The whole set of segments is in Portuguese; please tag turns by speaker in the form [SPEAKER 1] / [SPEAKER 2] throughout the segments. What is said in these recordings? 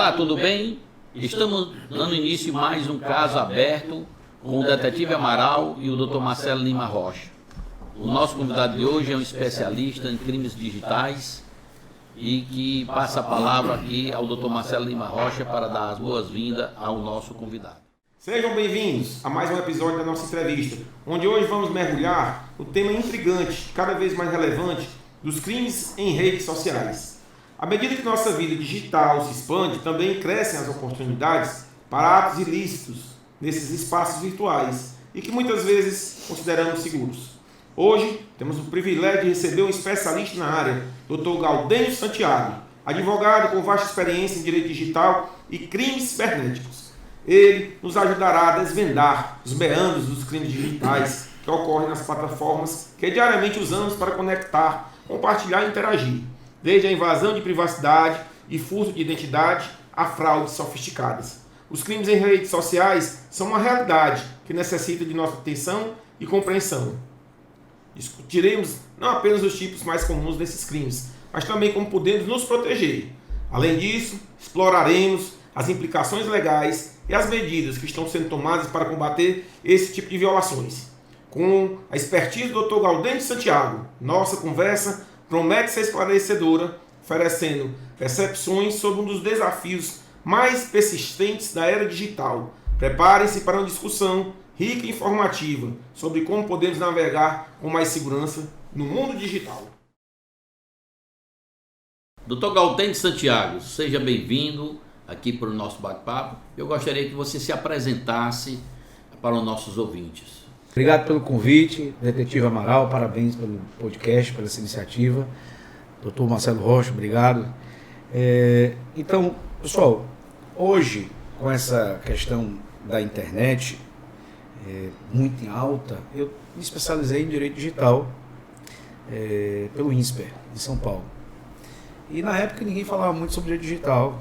[SPEAKER 1] Olá, tudo bem? Estamos dando início a mais um caso aberto com o detetive Amaral e o Dr. Marcelo Lima Rocha. O nosso convidado de hoje é um especialista em crimes digitais e que passa a palavra aqui ao Dr. Marcelo Lima Rocha para dar as boas-vindas ao nosso convidado.
[SPEAKER 2] Sejam bem-vindos a mais um episódio da nossa entrevista, onde hoje vamos mergulhar no tema intrigante, cada vez mais relevante, dos crimes em redes sociais. À medida que nossa vida digital se expande, também crescem as oportunidades para atos ilícitos nesses espaços virtuais e que muitas vezes consideramos seguros. Hoje, temos o privilégio de receber um especialista na área, Dr. Gaudênio Santiago, advogado com vasta experiência em direito digital e crimes cibernéticos. Ele nos ajudará a desvendar os meandros dos crimes digitais que ocorrem nas plataformas que diariamente usamos para conectar, compartilhar e interagir, desde a invasão de privacidade e furto de identidade a fraudes sofisticadas. Os crimes em redes sociais são uma realidade que necessita de nossa atenção e compreensão. Discutiremos não apenas os tipos mais comuns desses crimes, mas também como podemos nos proteger. Além disso, exploraremos as implicações legais e as medidas que estão sendo tomadas para combater esse tipo de violações. Com a expertise do Dr. Gaudênio Santiago, nossa conversa promete ser esclarecedora, oferecendo percepções sobre um dos desafios mais persistentes da era digital. Preparem-se para uma discussão rica e informativa sobre como podemos navegar com mais segurança no mundo digital.
[SPEAKER 1] Dr. Gaudênio Santiago, seja bem-vindo aqui para o nosso bate-papo. Eu gostaria que você se apresentasse para os nossos ouvintes.
[SPEAKER 3] Obrigado pelo convite, detetive Amaral, parabéns pelo podcast, pela essa iniciativa. Dr. Marcelo Rocha, obrigado. Então, pessoal, hoje, com essa questão da internet muito em alta, eu me especializei em direito digital pelo INSPER, em São Paulo. E na época ninguém falava muito sobre direito digital.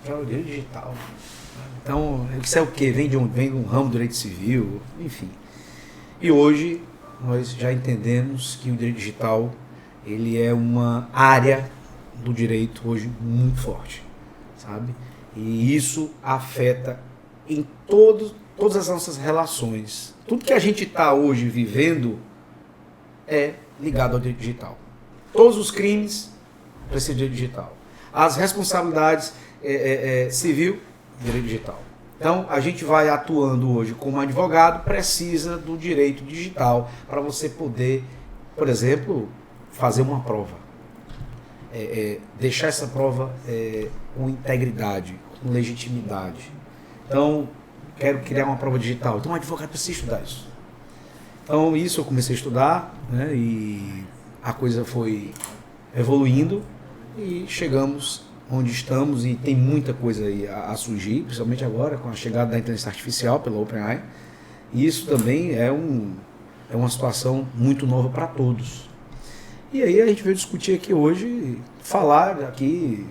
[SPEAKER 3] Já direito digital. Então, isso é o quê? Vem de um ramo do direito civil, enfim. E hoje nós já entendemos que o direito digital ele é uma área do direito hoje muito forte, sabe? E isso afeta em todas as nossas relações. Tudo que a gente está hoje vivendo é ligado ao direito digital. Todos os crimes precisam de direito digital. As responsabilidades civil, direito digital. Então, a gente vai atuando hoje como advogado, precisa do direito digital para você poder, por exemplo, fazer uma prova. Deixar essa prova com integridade, com legitimidade. Então, quero criar uma prova digital. Então, o advogado precisa estudar isso. Então, isso eu comecei a estudar, né, e a coisa foi evoluindo e chegamos onde estamos, e tem muita coisa aí a surgir, principalmente agora com a chegada da inteligência artificial pela OpenAI. E isso também é uma situação muito nova para todos. E aí a gente veio discutir aqui hoje, falar aqui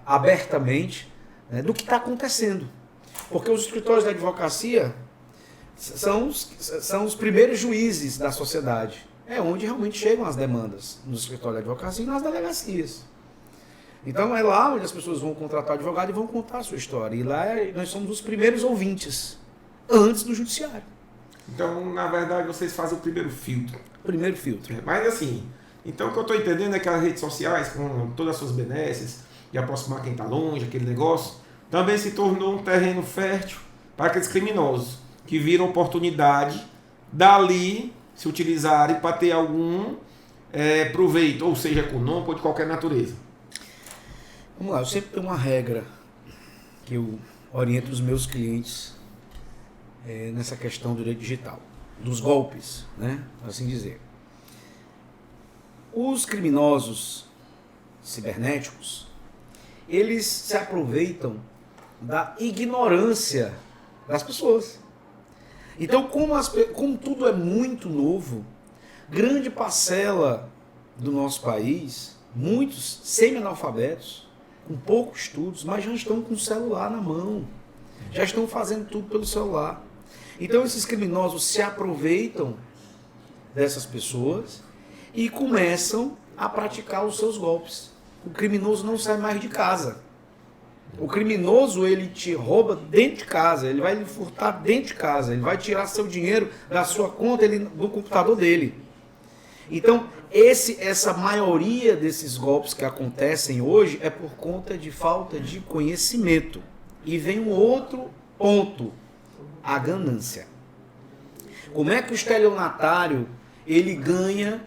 [SPEAKER 3] abertamente, né, do que está acontecendo. Porque os escritórios da advocacia são os primeiros juízes da sociedade. É onde realmente chegam as demandas nos escritórios da advocacia e nas delegacias. Então é lá onde as pessoas vão contratar advogado e vão contar a sua história. E lá nós somos os primeiros ouvintes, antes do judiciário.
[SPEAKER 2] Então, na verdade, vocês fazem o primeiro filtro.
[SPEAKER 3] Primeiro filtro.
[SPEAKER 2] Mas assim, então o que eu estou entendendo é que as redes sociais, com todas as suas benesses, de aproximar quem está longe, aquele negócio, também se tornou um terreno fértil para aqueles criminosos que viram oportunidade dali se utilizarem para ter algum proveito, ou seja, econômico ou de qualquer natureza.
[SPEAKER 3] Vamos lá, eu sempre tenho uma regra que eu oriento os meus clientes nessa questão do direito digital, dos golpes, né, assim dizer. Os criminosos cibernéticos, eles se aproveitam da ignorância das pessoas. Então, como tudo é muito novo, grande parcela do nosso país, muitos semi-analfabetos, com poucos estudos, mas já estão com o celular na mão. Já estão fazendo tudo pelo celular. Então esses criminosos se aproveitam dessas pessoas e começam a praticar os seus golpes. O criminoso não sai mais de casa. O criminoso, ele te rouba dentro de casa, ele vai lhe furtar dentro de casa, ele vai tirar seu dinheiro da sua conta, do computador dele. Então, essa maioria desses golpes que acontecem hoje é por conta de falta de conhecimento. E vem um outro ponto, a ganância. Como é que o estelionatário ele ganha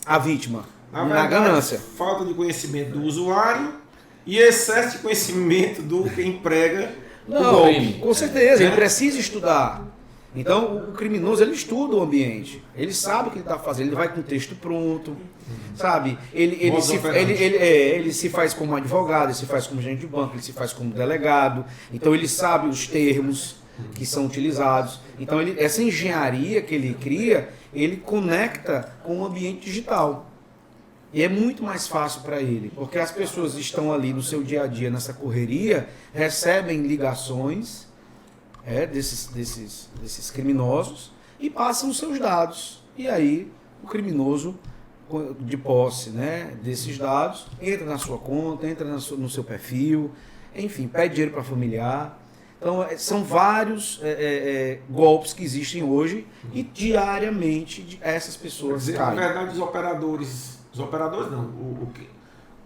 [SPEAKER 3] a vítima? Na ganância.
[SPEAKER 2] Falta de conhecimento do usuário e excesso de conhecimento do que emprega o golpe.
[SPEAKER 3] Com certeza, ele precisa estudar. Então, o criminoso, ele estuda o ambiente. Ele sabe o que ele está fazendo. Ele vai com o texto pronto, sabe? Ele se faz como advogado, ele se faz como gerente de banco, ele se faz como delegado. Então, ele sabe os termos que são utilizados. Então, essa engenharia que ele cria, ele conecta com o ambiente digital. E é muito mais fácil para ele, porque as pessoas estão ali no seu dia a dia, nessa correria, recebem ligações desses criminosos e passam os seus dados. E aí o criminoso, de posse, né, desses dados, entra na sua conta, entra no seu perfil, enfim, pede dinheiro para familiar. Então são vários golpes que existem hoje e diariamente essas pessoas caem.
[SPEAKER 2] Na verdade,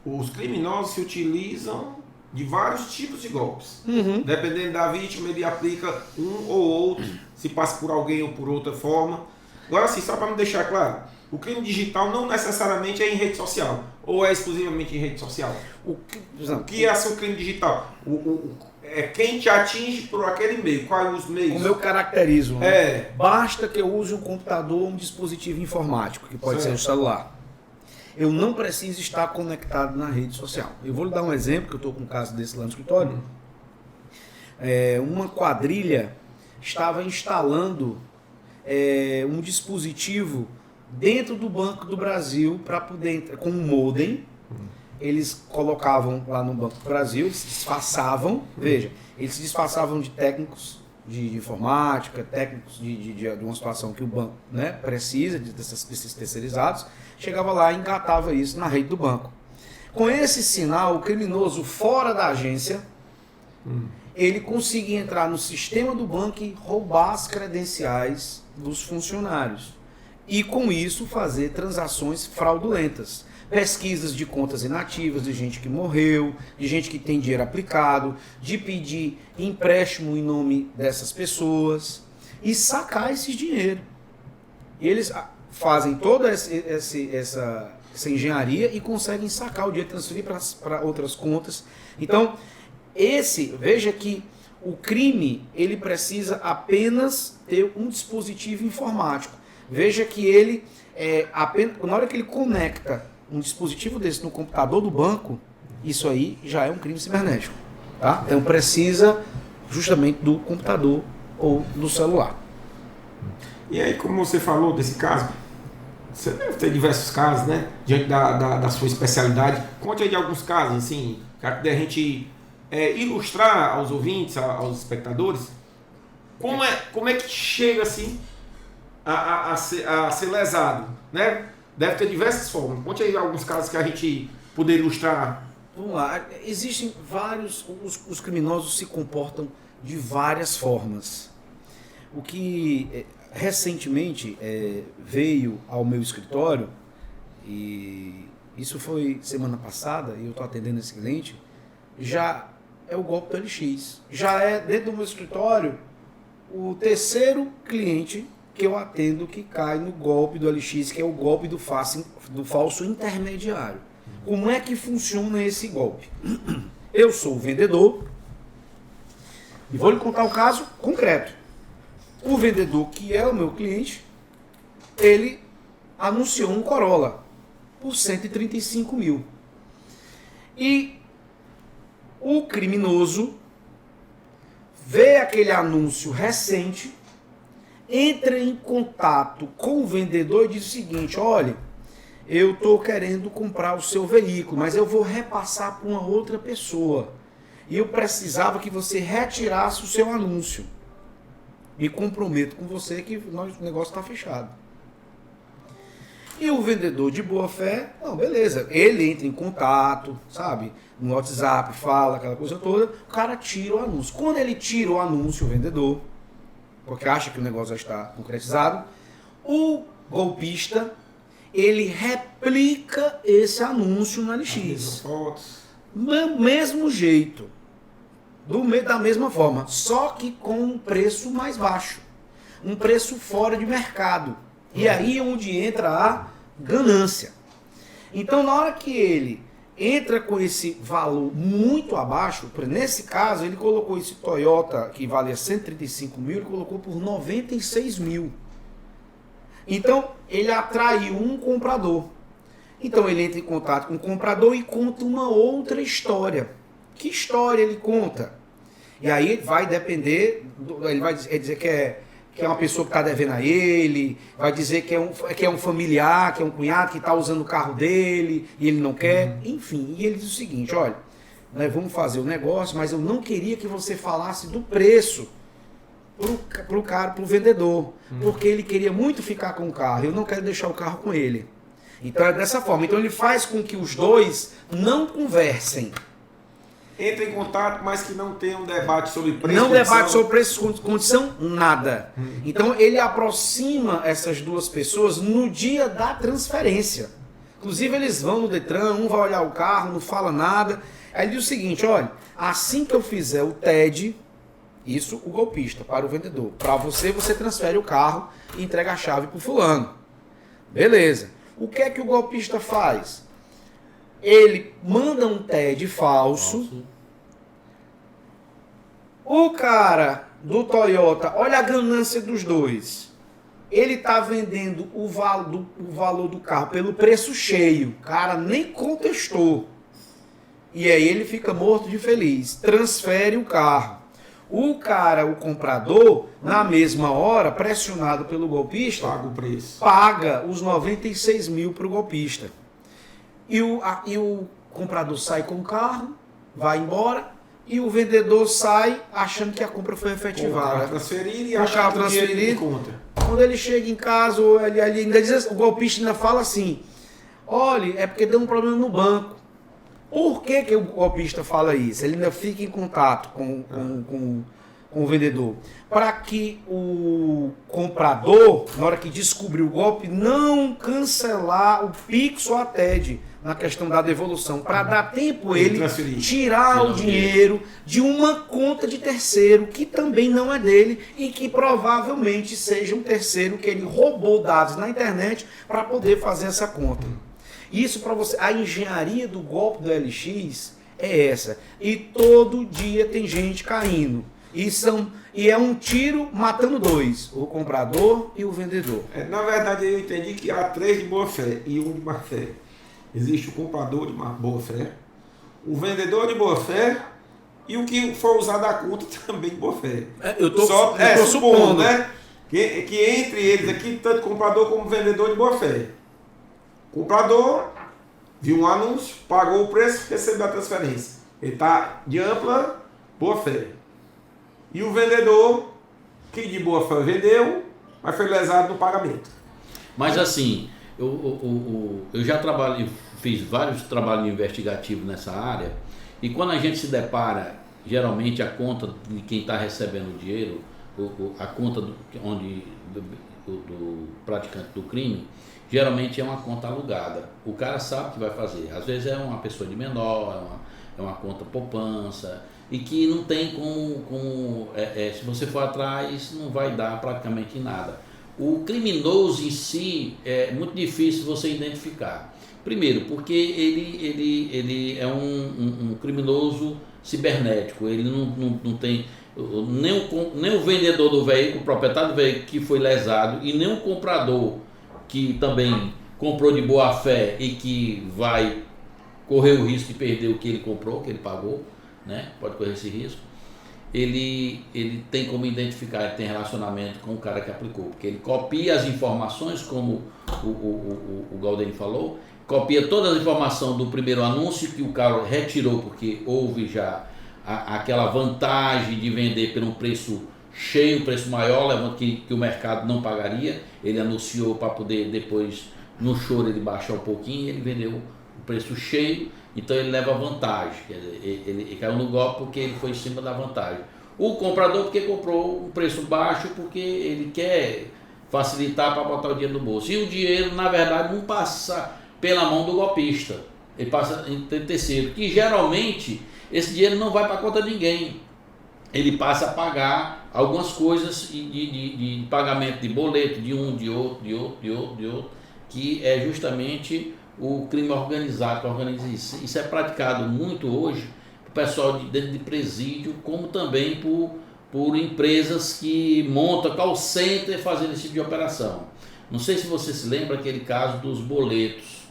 [SPEAKER 2] os criminosos se utilizam de vários tipos de golpes. Dependendo da vítima, ele aplica um ou outro, se passa por alguém ou por outra forma. Agora, assim, só para me deixar claro, o crime digital não necessariamente é em rede social, ou é exclusivamente em rede social. O que é o crime digital? É quem te atinge por aquele meio. Quais os meios?
[SPEAKER 3] Como eu caracterizo. Né? Basta que eu use um computador ou um dispositivo informático, que pode ser um celular. Eu não preciso estar conectado na rede social. Eu vou lhe dar um exemplo, que eu estou com um caso desse lá no escritório. Uma quadrilha estava instalando um dispositivo dentro do Banco do Brasil para poder entrar com um modem. Eles colocavam lá no Banco do Brasil, eles se disfarçavam, veja, eles se disfarçavam de técnicos de informática, técnicos de uma situação que o banco, né, precisa desses terceirizados, chegava lá e engatava isso na rede do banco. Com esse sinal, o criminoso fora da agência, ele conseguia entrar no sistema do banco e roubar as credenciais dos funcionários. E com isso fazer transações fraudulentas. Pesquisas de contas inativas, de gente que morreu, de gente que tem dinheiro aplicado, de pedir empréstimo em nome dessas pessoas e sacar esse dinheiro. E eles fazem toda essa engenharia e conseguem sacar o dinheiro, transferir para outras contas. Então, veja que o crime, ele precisa apenas ter um dispositivo informático. Veja que ele, na hora que ele conecta um dispositivo desse no computador do banco, isso aí já é um crime cibernético. Tá? Então precisa justamente do computador ou do celular.
[SPEAKER 2] E aí, como você falou desse caso, você deve ter diversos casos, né? Diante da sua especialidade. Conte aí de alguns casos, assim, para a gente ilustrar aos ouvintes, aos espectadores, como é que chega assim a ser lesado, né? Deve ter diversas formas. Conte aí alguns casos que a gente poder ilustrar.
[SPEAKER 3] Vamos lá. Existem vários... Os criminosos se comportam de várias formas. O que recentemente veio ao meu escritório, e isso foi semana passada, e eu estou atendendo esse cliente, já é o golpe do LX. Já é, dentro do meu escritório, o terceiro cliente que eu atendo que cai no golpe do LX, que é o golpe do falso intermediário. Como é que funciona esse golpe? Eu sou o vendedor e vou lhe contar um caso concreto. O vendedor, que é o meu cliente, ele anunciou um Corolla por 135 mil. E o criminoso vê aquele anúncio recente, entra em contato com o vendedor e diz o seguinte: olha, eu estou querendo comprar o seu veículo, mas eu vou repassar para uma outra pessoa. E eu precisava que você retirasse o seu anúncio. Me comprometo com você que o negócio está fechado. E o vendedor de boa fé, não, beleza, ele entra em contato, sabe? No WhatsApp, fala aquela coisa toda, o cara tira o anúncio. Quando ele tira o anúncio, o vendedor, porque acha que o negócio já está concretizado, o golpista, ele replica esse anúncio no LX. Do mesmo jeito, da mesma forma, só que com um preço mais baixo. Um preço fora de mercado. E aí é onde entra a ganância. Então, na hora que ele entra com esse valor muito abaixo, nesse caso, ele colocou esse Toyota que valia 135 mil, ele colocou por 96 mil. Então, ele atraiu um comprador. Então, ele entra em contato com o comprador e conta uma outra história. Que história ele conta? E aí vai depender, ele vai dizer que é uma pessoa que está devendo a ele, vai dizer que é um familiar, que é um cunhado que está usando o carro dele e ele não quer, enfim. E ele diz o seguinte, olha, nós vamos fazer o negócio, mas eu não queria que você falasse do preço pro vendedor, porque ele queria muito ficar com o carro, eu não quero deixar o carro com ele. Então é dessa forma. Então ele faz com que os dois não conversem.
[SPEAKER 2] Entra em contato, mas que não tem um debate sobre preço.
[SPEAKER 3] Não debate sobre preço, condição, nada. Então ele aproxima essas duas pessoas no dia da transferência. Inclusive eles vão no Detran, um vai olhar o carro, não fala nada. Aí ele diz o seguinte, olha, assim que eu fizer o TED, isso o golpista, para o vendedor. Para você transfere o carro e entrega a chave para o fulano. Beleza. O que é que o golpista faz? Ele manda um TED falso. O cara do Toyota, olha a ganância dos dois. Ele está vendendo o valor do carro pelo preço cheio. O cara nem contestou. E aí ele fica morto de feliz. Transfere o carro. O cara, o comprador, na mesma hora, pressionado pelo golpista,
[SPEAKER 2] paga o preço.
[SPEAKER 3] Paga os 96 mil para o golpista. E o comprador sai com o carro, vai embora, e o vendedor sai achando que a compra foi efetivada.
[SPEAKER 2] Transferir e achar transferir conta.
[SPEAKER 3] Quando ele chega em casa, ele ainda diz, o golpista ainda fala assim, olha, é porque deu um problema no banco. Por que o golpista fala isso? Ele ainda fica em contato com o vendedor. Para que o comprador, na hora que descobriu o golpe, não cancelar o Pix ou a TED na questão da devolução. Para dar tempo ele tirar o dinheiro de uma conta de terceiro, que também não é dele e que provavelmente seja um terceiro que ele roubou dados na internet para poder fazer essa conta. Isso para você, a engenharia do golpe do LX é essa. E todo dia tem gente caindo. E é um tiro matando dois, o comprador e o vendedor.
[SPEAKER 2] Na verdade, eu entendi que há 3 de boa fé e 1 de má fé. Existe o comprador de boa fé, o vendedor de boa fé e o que for usar da conta também de boa fé.
[SPEAKER 3] Eu tô supondo,
[SPEAKER 2] né? Que entre eles aqui, tanto comprador como vendedor de boa fé. Comprador viu um anúncio, pagou o preço, recebeu a transferência. Ele está de ampla boa fé. E o vendedor, que de boa fé vendeu, mas foi lesado no pagamento.
[SPEAKER 1] Mas assim, eu já fiz vários trabalhos investigativos nessa área, e quando a gente se depara, geralmente a conta de quem está recebendo o dinheiro, a conta do praticante do crime, geralmente é uma conta alugada. O cara sabe o que vai fazer. Às vezes é uma pessoa de menor, é uma conta poupança, e que não tem como se você for atrás, não vai dar praticamente nada. O criminoso em si é muito difícil você identificar. Primeiro, porque ele é um criminoso cibernético. Ele não tem nem o vendedor do veículo, o proprietário do veículo que foi lesado, e nem o comprador que também comprou de boa fé e que vai correr o risco de perder o que ele comprou, que ele pagou, né? Pode correr esse risco. Ele tem como identificar, ele tem relacionamento com o cara que aplicou, porque ele copia as informações, como o Galdênio falou, copia toda a informação do primeiro anúncio que o cara retirou, porque houve já aquela vantagem de vender por um preço cheio, um preço maior, que o mercado não pagaria. Ele anunciou para poder depois no choro ele baixar um pouquinho, ele vendeu o preço cheio, então ele leva vantagem. Quer dizer, ele caiu no golpe porque ele foi em cima da vantagem. O comprador porque comprou um preço baixo, porque ele quer facilitar para botar o dinheiro no bolso. E o dinheiro, na verdade, não passa pela mão do golpista, ele passa em terceiro, que geralmente esse dinheiro não vai para a conta de ninguém. Ele passa a pagar algumas coisas de pagamento de boleto, de um, de outro, que é justamente o crime organizado que organiza isso. Isso é praticado muito hoje por pessoal dentro de presídio, como também por empresas que montam call center fazendo esse tipo de operação. Não sei se você se lembra aquele caso dos boletos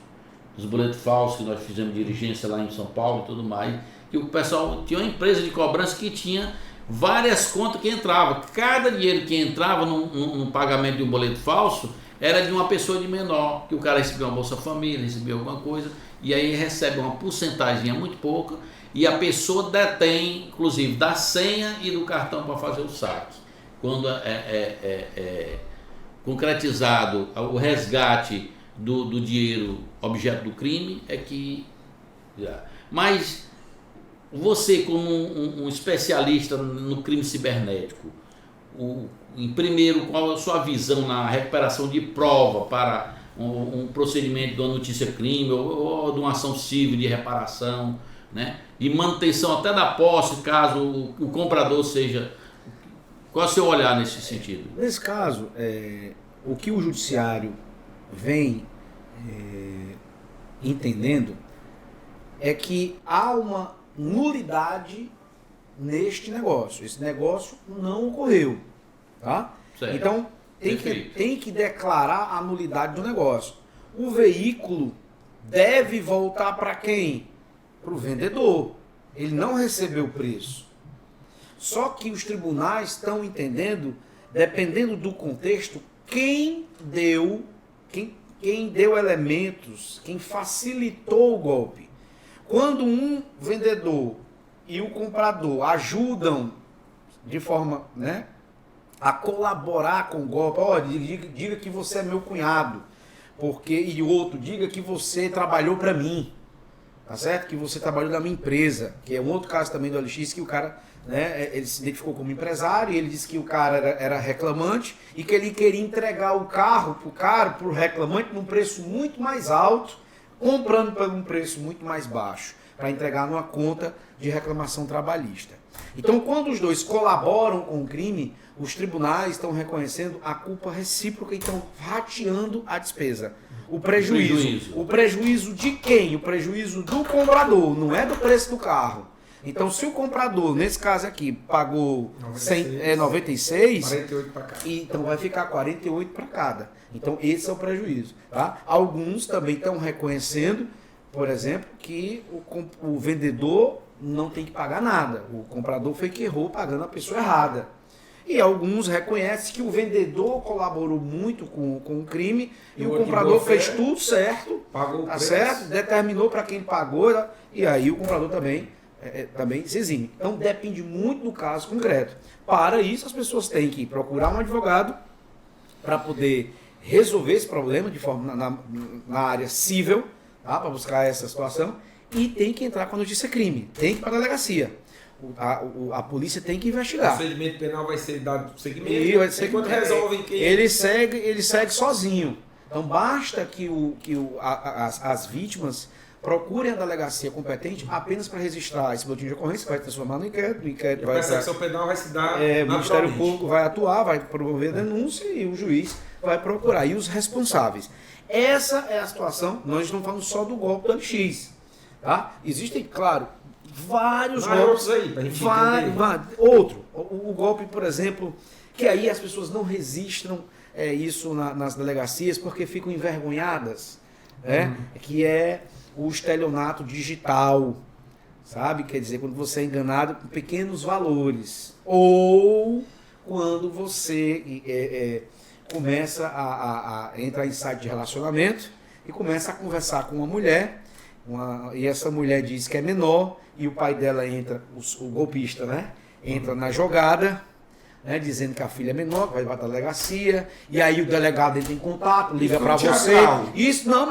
[SPEAKER 1] falsos que nós fizemos diligência lá em São Paulo e tudo mais, que o pessoal tinha uma empresa de cobrança que tinha várias contas que entravam. Cada dinheiro que entrava no pagamento de um boleto falso era de uma pessoa de menor, que o cara recebia uma Bolsa Família, recebia alguma coisa, e aí recebe uma porcentagem muito pouca, e a pessoa detém, inclusive, da senha e do cartão para fazer o saque. Quando é concretizado o resgate do dinheiro objeto do crime, é que... Mas você, como um especialista no crime cibernético, em primeiro, qual a sua visão na recuperação de prova para um procedimento de uma notícia crime ou de uma ação civil de reparação, né? E manutenção até da posse, caso o comprador seja... Qual é o seu olhar nesse sentido?
[SPEAKER 3] Nesse caso, o que o judiciário vem entendendo é que há uma nulidade neste negócio. Esse negócio não ocorreu, tá?
[SPEAKER 1] Certo.
[SPEAKER 3] Então tem que declarar a nulidade do negócio. O veículo deve voltar para quem? Para o vendedor. Ele não recebeu o preço. Só que os tribunais estão entendendo, dependendo do contexto, quem deu elementos, quem facilitou o golpe. Quando um vendedor e o comprador ajudam de forma, né, a colaborar com o golpe, diga que você é meu cunhado, e o outro, diga que você trabalhou para mim, tá certo? Que você trabalhou na minha empresa, que é um outro caso também do LX, que o cara, né, ele se identificou como empresário, e ele disse que o cara era reclamante e que ele queria entregar o carro pro reclamante num preço muito mais alto, comprando por um preço muito mais baixo, para entregar numa conta de reclamação trabalhista. Então, quando os dois colaboram com o crime, os tribunais estão reconhecendo a culpa recíproca e estão rateando a despesa. O prejuízo. O prejuízo de quem? O prejuízo do comprador, não é do preço do carro. Então, se o comprador, nesse caso aqui, pagou 96,
[SPEAKER 2] 48 para cada.
[SPEAKER 3] Então vai ficar 48 para cada. Então, esse é o prejuízo. Tá? Alguns também estão reconhecendo, por exemplo, que o vendedor não tem que pagar nada. O comprador foi que errou pagando a pessoa errada. E alguns reconhecem que o vendedor colaborou muito com o crime e o comprador fez tudo certo,
[SPEAKER 2] pagou,
[SPEAKER 3] tá certo, determinou para quem pagou, e aí o comprador também se exime. Então depende muito do caso concreto. Para isso, as pessoas têm que procurar um advogado para poder resolver esse problema de forma na área civil, tá? Para buscar essa situação, e tem que entrar com a notícia crime, tem que ir para a delegacia. A polícia tem que investigar.
[SPEAKER 2] O procedimento penal vai ser dado seguimento.
[SPEAKER 3] E vai ser
[SPEAKER 2] quando resolvem quem...
[SPEAKER 3] Ele segue sozinho. Então basta que as vítimas procurem a delegacia competente apenas para registrar esse boletim de ocorrência, que vai transformar no inquérito. O inquérito vai... A
[SPEAKER 2] persecução penal vai se dar
[SPEAKER 3] o Ministério Público vai atuar, vai promover denúncia e o juiz vai procurar. E os responsáveis. Essa é a situação. Nós estamos falando só do golpe do LX. Tá? Existem, claro, vários golpes
[SPEAKER 2] aí, pra gente
[SPEAKER 3] outro, o golpe, por exemplo, que aí as pessoas não registram isso nas delegacias porque ficam envergonhadas, que é o estelionato digital, sabe? Quer dizer, quando você é enganado com pequenos valores, ou quando você começa a entrar em site de relacionamento e começa a conversar com uma mulher, e essa mulher diz que é menor, e o pai dela entra, o golpista, né? Entra na jogada, né, dizendo que a filha é menor, que vai para a delegacia, e aí o delegado entra em contato, liga para
[SPEAKER 2] Isso
[SPEAKER 3] você.
[SPEAKER 2] teatral.
[SPEAKER 3] Isso não,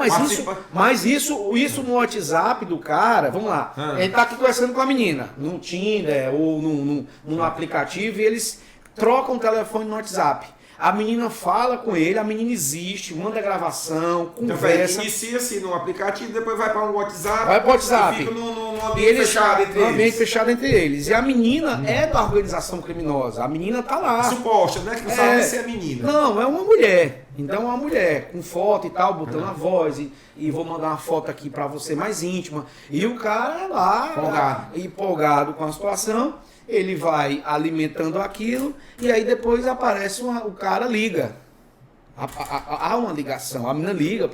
[SPEAKER 3] mas isso no WhatsApp do cara, vamos lá. Ele tá aqui conversando com a menina, no Tinder ou num aplicativo, e eles trocam o telefone no WhatsApp. A menina fala com ele, a menina existe, manda gravação, conversa.
[SPEAKER 2] Então, inicia-se no aplicativo, depois vai para um WhatsApp.
[SPEAKER 3] Vai para o WhatsApp.
[SPEAKER 2] E fica num ambiente fechado entre eles.
[SPEAKER 3] Ambiente fechado entre eles. E a menina é da organização criminosa. A menina tá lá.
[SPEAKER 2] Suposta, né? Que não sabe se é menina.
[SPEAKER 3] Não, é uma mulher. Então é uma mulher, com foto e tal, botando a voz. E vou mandar uma foto aqui para você mais íntima. E o cara lá, empolgado com a situação. Ele vai alimentando aquilo e aí depois aparece o cara liga. Há uma ligação, a menina liga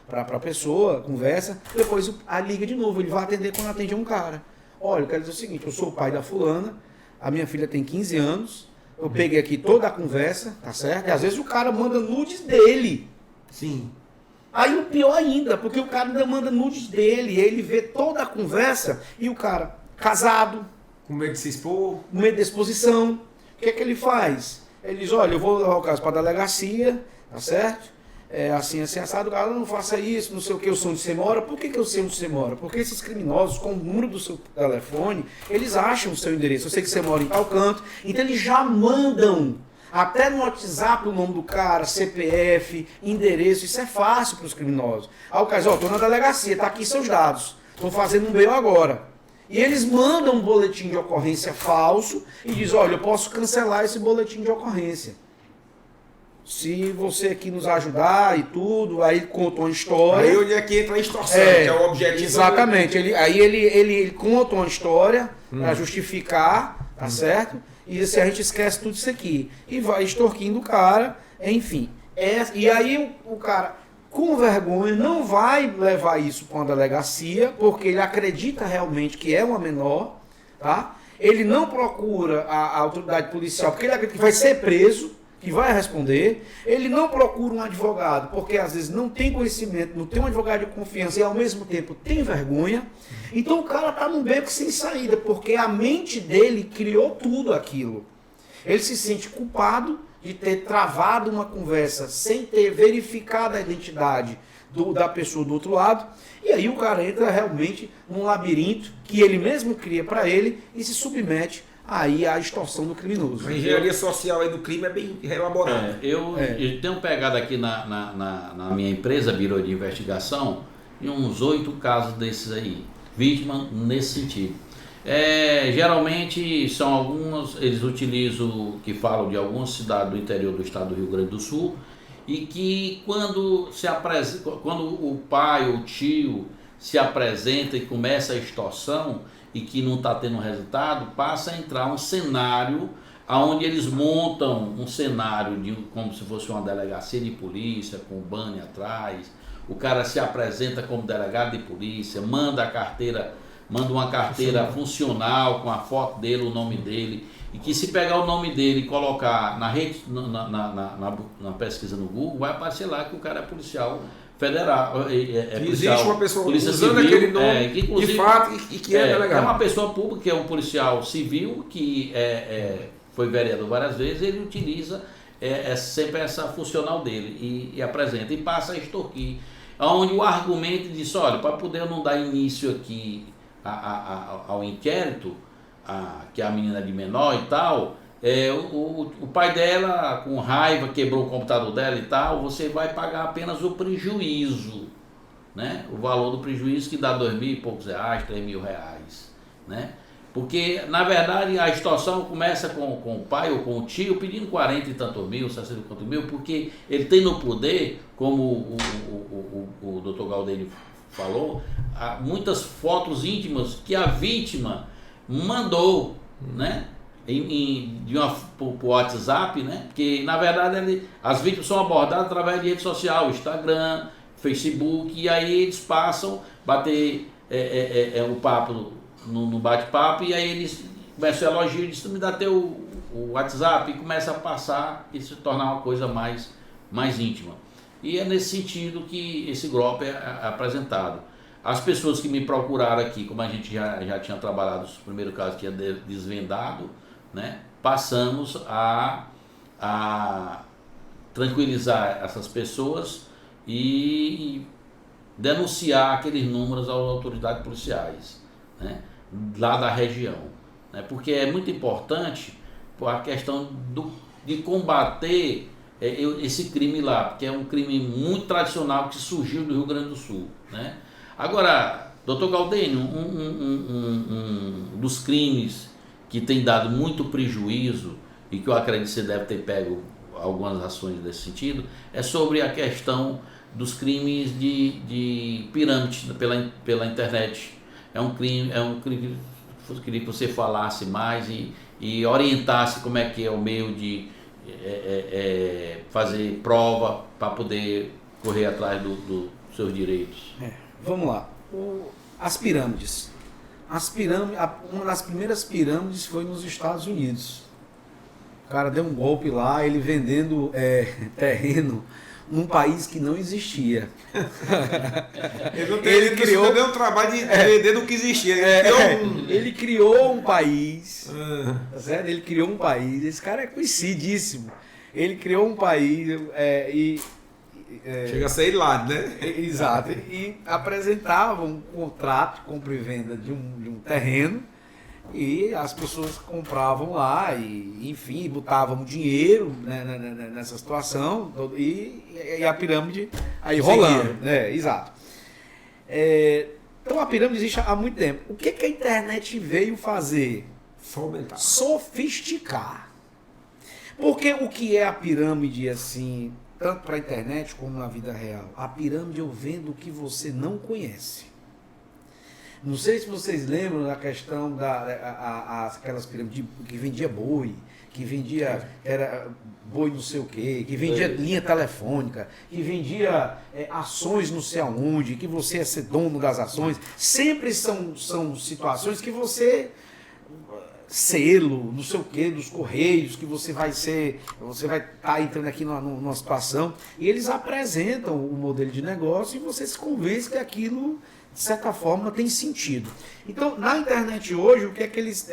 [SPEAKER 3] para a pessoa, conversa, depois liga de novo, ele vai atender quando atende um cara. Olha, eu quero dizer o seguinte, eu sou o pai da fulana, a minha filha tem 15 anos, eu peguei aqui toda a conversa, tá certo? E às vezes o cara manda nudes dele.
[SPEAKER 2] Sim.
[SPEAKER 3] Aí o pior ainda, porque o cara ainda manda nudes dele, ele vê toda a conversa e o cara casado,
[SPEAKER 2] com medo de se expor.
[SPEAKER 3] Com medo de exposição. O que é que ele faz? Ele diz, olha, eu vou levar o caso para a delegacia, tá certo? É assim, assado, cara, não faça isso, não sei o que, eu sei onde você mora. Por que eu sei onde você mora? Porque esses criminosos, com o número do seu telefone, eles acham o seu endereço. Eu sei que você mora em tal canto. Então eles já mandam, até no WhatsApp, o nome do cara, CPF, endereço. Isso é fácil para os criminosos. Aí o cara diz, estou na delegacia, tá aqui seus dados. Estou fazendo um BO agora. E eles mandam um boletim de ocorrência falso e diz, olha, eu posso cancelar esse boletim de ocorrência. Se você aqui nos ajudar e tudo, aí conta uma história.
[SPEAKER 2] Aí onde é que entra a extorsão, que é o objetivo.
[SPEAKER 3] Exatamente. Ele conta uma história para justificar, tá certo? E se a gente esquece tudo isso aqui. E vai extorquindo o cara, enfim. E aí o cara, com vergonha, não vai levar isso para uma delegacia, porque ele acredita realmente que é uma menor, tá? Ele não procura a autoridade policial, porque ele acredita que vai ser preso, que vai responder. Ele não procura um advogado, porque às vezes não tem conhecimento, não tem um advogado de confiança e ao mesmo tempo tem vergonha. Então o cara está num beco sem saída, porque a mente dele criou tudo aquilo. Ele se sente culpado de ter travado uma conversa sem ter verificado a identidade da pessoa do outro lado, e aí o cara entra realmente num labirinto que ele mesmo cria para ele e se submete aí à extorsão do criminoso.
[SPEAKER 2] A engenharia social aí do crime é bem elaborada.
[SPEAKER 1] Eu tenho pegado aqui na minha empresa, Biro de Investigação, em uns 8 casos desses aí, vítima nesse sentido. Geralmente são algumas, eles utilizam, que falam de algumas cidades do interior do estado do Rio Grande do Sul, e que quando o pai ou o tio se apresenta e começa a extorsão e que não está tendo resultado, passa a entrar um cenário onde eles montam um cenário como se fosse uma delegacia de polícia, com o banner atrás, o cara se apresenta como delegado de polícia, manda uma carteira funcional com a foto dele, o nome dele, e que se pegar o nome dele e colocar na rede, na pesquisa no Google, vai aparecer lá que o cara é policial federal.
[SPEAKER 2] Existe uma pessoa
[SPEAKER 1] polícia
[SPEAKER 2] usando
[SPEAKER 1] civil,
[SPEAKER 2] aquele nome de fato e que é delegado.
[SPEAKER 1] É uma pessoa pública, que é um policial civil, que foi vereador várias vezes, ele utiliza sempre essa funcional dele e apresenta, e passa a extorquir. Onde o argumento diz, olha, para poder eu não dar início aqui ao inquérito, que a menina é de menor e tal, o pai dela, com raiva, quebrou o computador dela e tal, você vai pagar apenas o prejuízo, né? O valor do prejuízo, que dá R$2.000 e poucos, R$3.000, né? Porque, na verdade, a extorsão começa com o pai ou com o tio pedindo 40 e tantos mil, 60 e tantos mil, porque ele tem no poder, como o Dr. Galdênio falou, muitas fotos íntimas que a vítima mandou, né? Por WhatsApp, né? Porque, na verdade, as vítimas são abordadas através de rede social, Instagram, Facebook, e aí eles passam a bater o papo no bate-papo, e aí eles começam a elogiar e dizem, me dá teu o WhatsApp, e começa a passar e se tornar uma coisa mais íntima. E é nesse sentido que esse golpe é apresentado. As pessoas que me procuraram aqui, como a gente já tinha trabalhado, os primeiros casos tinha desvendado, né? passamos a tranquilizar essas pessoas e denunciar aqueles números às autoridades policiais, né, lá da região, né, porque é muito importante a questão de combater esse crime lá, porque é um crime muito tradicional que surgiu do Rio Grande do Sul, né. Agora, doutor Galdênio, um dos crimes que tem dado muito prejuízo e que eu acredito que você deve ter pego algumas ações nesse sentido, é sobre a questão dos crimes de pirâmide pela internet. É um crime que eu queria que você falasse mais e orientasse como é que é o meio de fazer prova para poder correr atrás dos seus direitos.
[SPEAKER 3] Vamos lá. As pirâmides. Uma das primeiras pirâmides foi nos Estados Unidos. O cara deu um golpe lá, ele vendendo terreno num país que não existia.
[SPEAKER 2] Ele criou deu um trabalho de vender do que existia.
[SPEAKER 3] Ele criou um país. Tá certo? Ele criou um país. Esse cara é conhecidíssimo. Ele criou um país
[SPEAKER 2] chega a ser hilário, né?
[SPEAKER 3] Exato. E apresentava um contrato de compra e venda de um terreno. E as pessoas compravam lá e, enfim, botavam dinheiro, né, nessa situação e a pirâmide aí rolando. Exato. Então a pirâmide existe há muito tempo. O que a internet veio fazer?
[SPEAKER 2] Fomentar.
[SPEAKER 3] Sofisticar. Porque o que é a pirâmide, assim, tanto para a internet como na vida real? A pirâmide eu vendo o que você não conhece. Não sei se vocês lembram da questão aquelas pirâmides que vendia boi, que vendia boi não sei o quê, que vendia linha telefônica, que vendia ações não sei aonde, que você ia ser dono das ações. Sempre são situações que você selo, não sei o quê, dos correios, que você vai estar entrando aqui numa situação, e eles apresentam o modelo de negócio e você se convence que aquilo, de certa forma, tem sentido. Então, na internet hoje, o que é que eles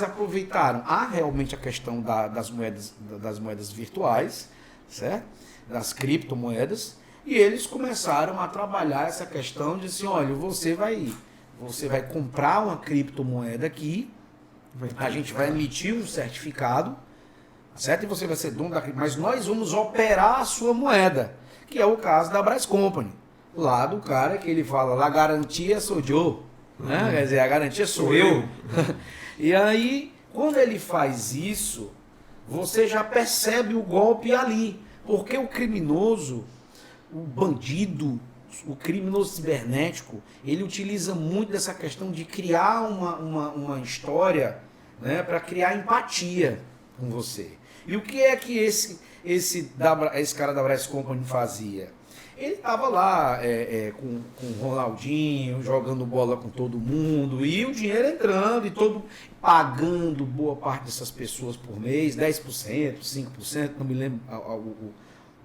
[SPEAKER 3] aproveitaram? Há realmente a questão das moedas virtuais, certo? Das criptomoedas, e eles começaram a trabalhar essa questão de assim, olha, você vai comprar uma criptomoeda aqui, a gente vai emitir um certificado, certo? E você vai ser dono da criptomoeda, mas nós vamos operar a sua moeda, que é o caso da Brás Company. Lá do cara que ele fala, lá garantia sou eu, né? Quer dizer, a garantia sou eu. E aí, quando ele faz isso, você já percebe o golpe ali, porque o criminoso, o bandido, o criminoso cibernético, ele utiliza muito dessa questão de criar uma história, né, para criar empatia com você. E o que é que esse cara da Brás Company fazia? Ele estava lá com o Ronaldinho, jogando bola com todo mundo, e o dinheiro entrando, e todo pagando boa parte dessas pessoas por mês, 10%, 5%, não me lembro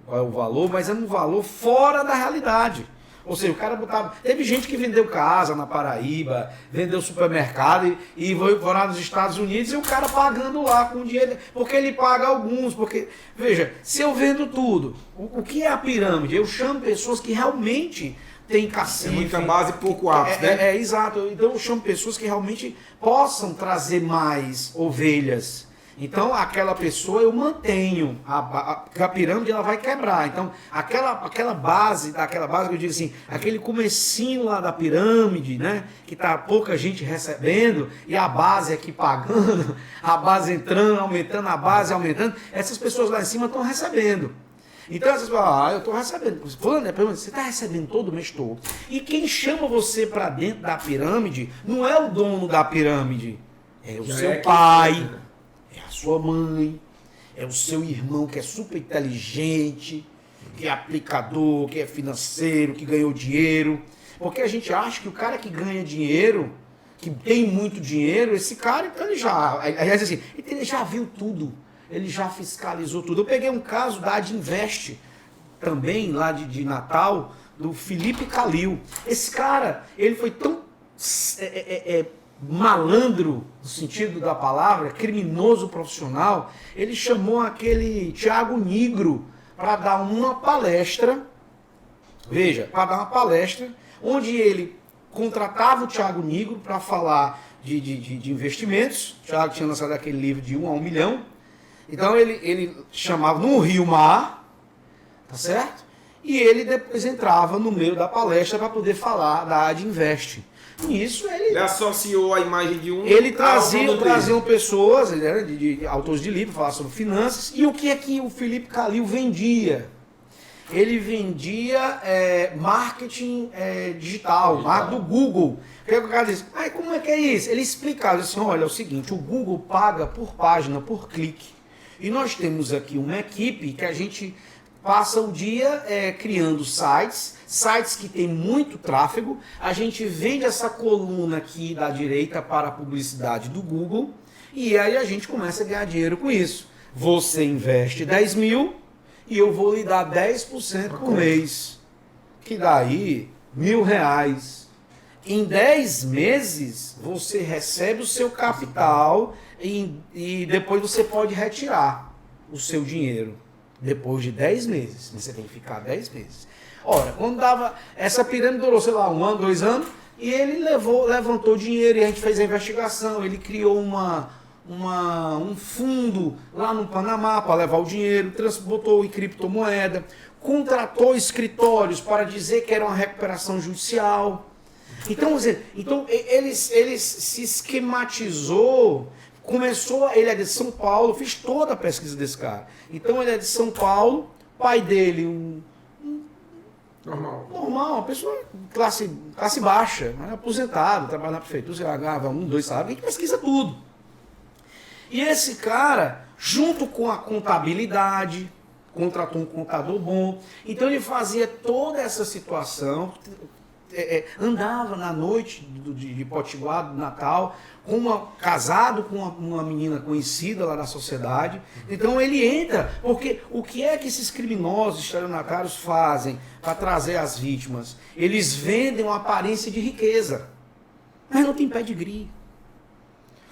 [SPEAKER 3] qual é o valor, mas é um valor fora da realidade. Ou seja, o cara botava... Teve gente que vendeu casa na Paraíba, vendeu supermercado e foi lá nos Estados Unidos e o cara pagando lá com dinheiro, porque ele paga alguns, porque... Veja, se eu vendo tudo, o que é a pirâmide? Eu chamo pessoas que realmente têm cacife.
[SPEAKER 2] É muita base e pouco ápice, né?
[SPEAKER 3] Exato. Então eu chamo pessoas que realmente possam trazer mais ovelhas. Então, aquela pessoa eu mantenho, a pirâmide ela vai quebrar. Então, aquela base que eu digo assim, aquele comecinho lá da pirâmide, né, que tá pouca gente recebendo, e a base aqui pagando, a base entrando, aumentando, a base aumentando, essas pessoas lá em cima estão recebendo. Então, essas pessoas eu estou recebendo. Fulano, você está recebendo todo mês todo. E quem chama você para dentro da pirâmide não é o dono da pirâmide, é o seu pai. É a sua mãe, é o seu irmão que é super inteligente, que é aplicador, que é financeiro, que ganhou dinheiro. Porque a gente acha que o cara que ganha dinheiro, que tem muito dinheiro, esse cara, então ele já viu tudo, ele já fiscalizou tudo. Eu peguei um caso da Adinvest, também lá de Natal, do Felipe Calil. Esse cara, ele foi tão malandro, no sentido da palavra, criminoso profissional, ele chamou aquele Thiago Nigro para dar uma palestra, veja, para dar uma palestra, onde ele contratava o Thiago Nigro para falar de investimentos. O Thiago tinha lançado aquele livro de 1 a 1 milhão. Então ele chamava no Rio Mar, tá certo? E ele depois entrava no meio da palestra para poder falar da Adinvest. Nisso ele
[SPEAKER 2] associou a imagem de um...
[SPEAKER 3] Ele traziam pessoas, ele era de autores de livro, falar sobre finanças. E o que é que o Felipe Calil vendia? Ele vendia marketing digital, do Google. O que é que o cara disse? Como é que é isso? Ele explicava assim, olha, é o seguinte, o Google paga por página, por clique. E nós temos aqui uma equipe que a gente passa o dia criando sites que tem muito tráfego. A gente vende essa coluna aqui da direita para a publicidade do Google e aí a gente começa a ganhar dinheiro com isso. Você investe 10 mil e eu vou lhe dar 10% por mês, que daí R$1.000. Em 10 meses você recebe o seu capital e depois você pode retirar o seu dinheiro. Depois de 10 meses. Você tem que ficar 10 meses. Ora, quando dava... Essa pirâmide durou, sei lá, 1 ano, 2 anos, e ele levantou dinheiro e a gente fez a investigação. Ele criou um fundo lá no Panamá para levar o dinheiro, botou em criptomoeda, contratou escritórios para dizer que era uma recuperação judicial. Então ele se esquematizou. Ele é de São Paulo, fiz toda a pesquisa desse cara. Então ele é de São Paulo, pai dele normal, uma pessoa classe baixa, aposentado, trabalha na prefeitura, ganhava 1, 2 salários, a gente pesquisa tudo. E esse cara, junto com a contabilidade, contratou um contador bom, então ele fazia toda essa situação, andava na noite de Potiguar, do Natal, casado com uma menina conhecida lá da sociedade. Então ele entra, porque o que é que esses criminosos estelionatários fazem para trazer as vítimas? Eles vendem uma aparência de riqueza, mas não tem pedigree.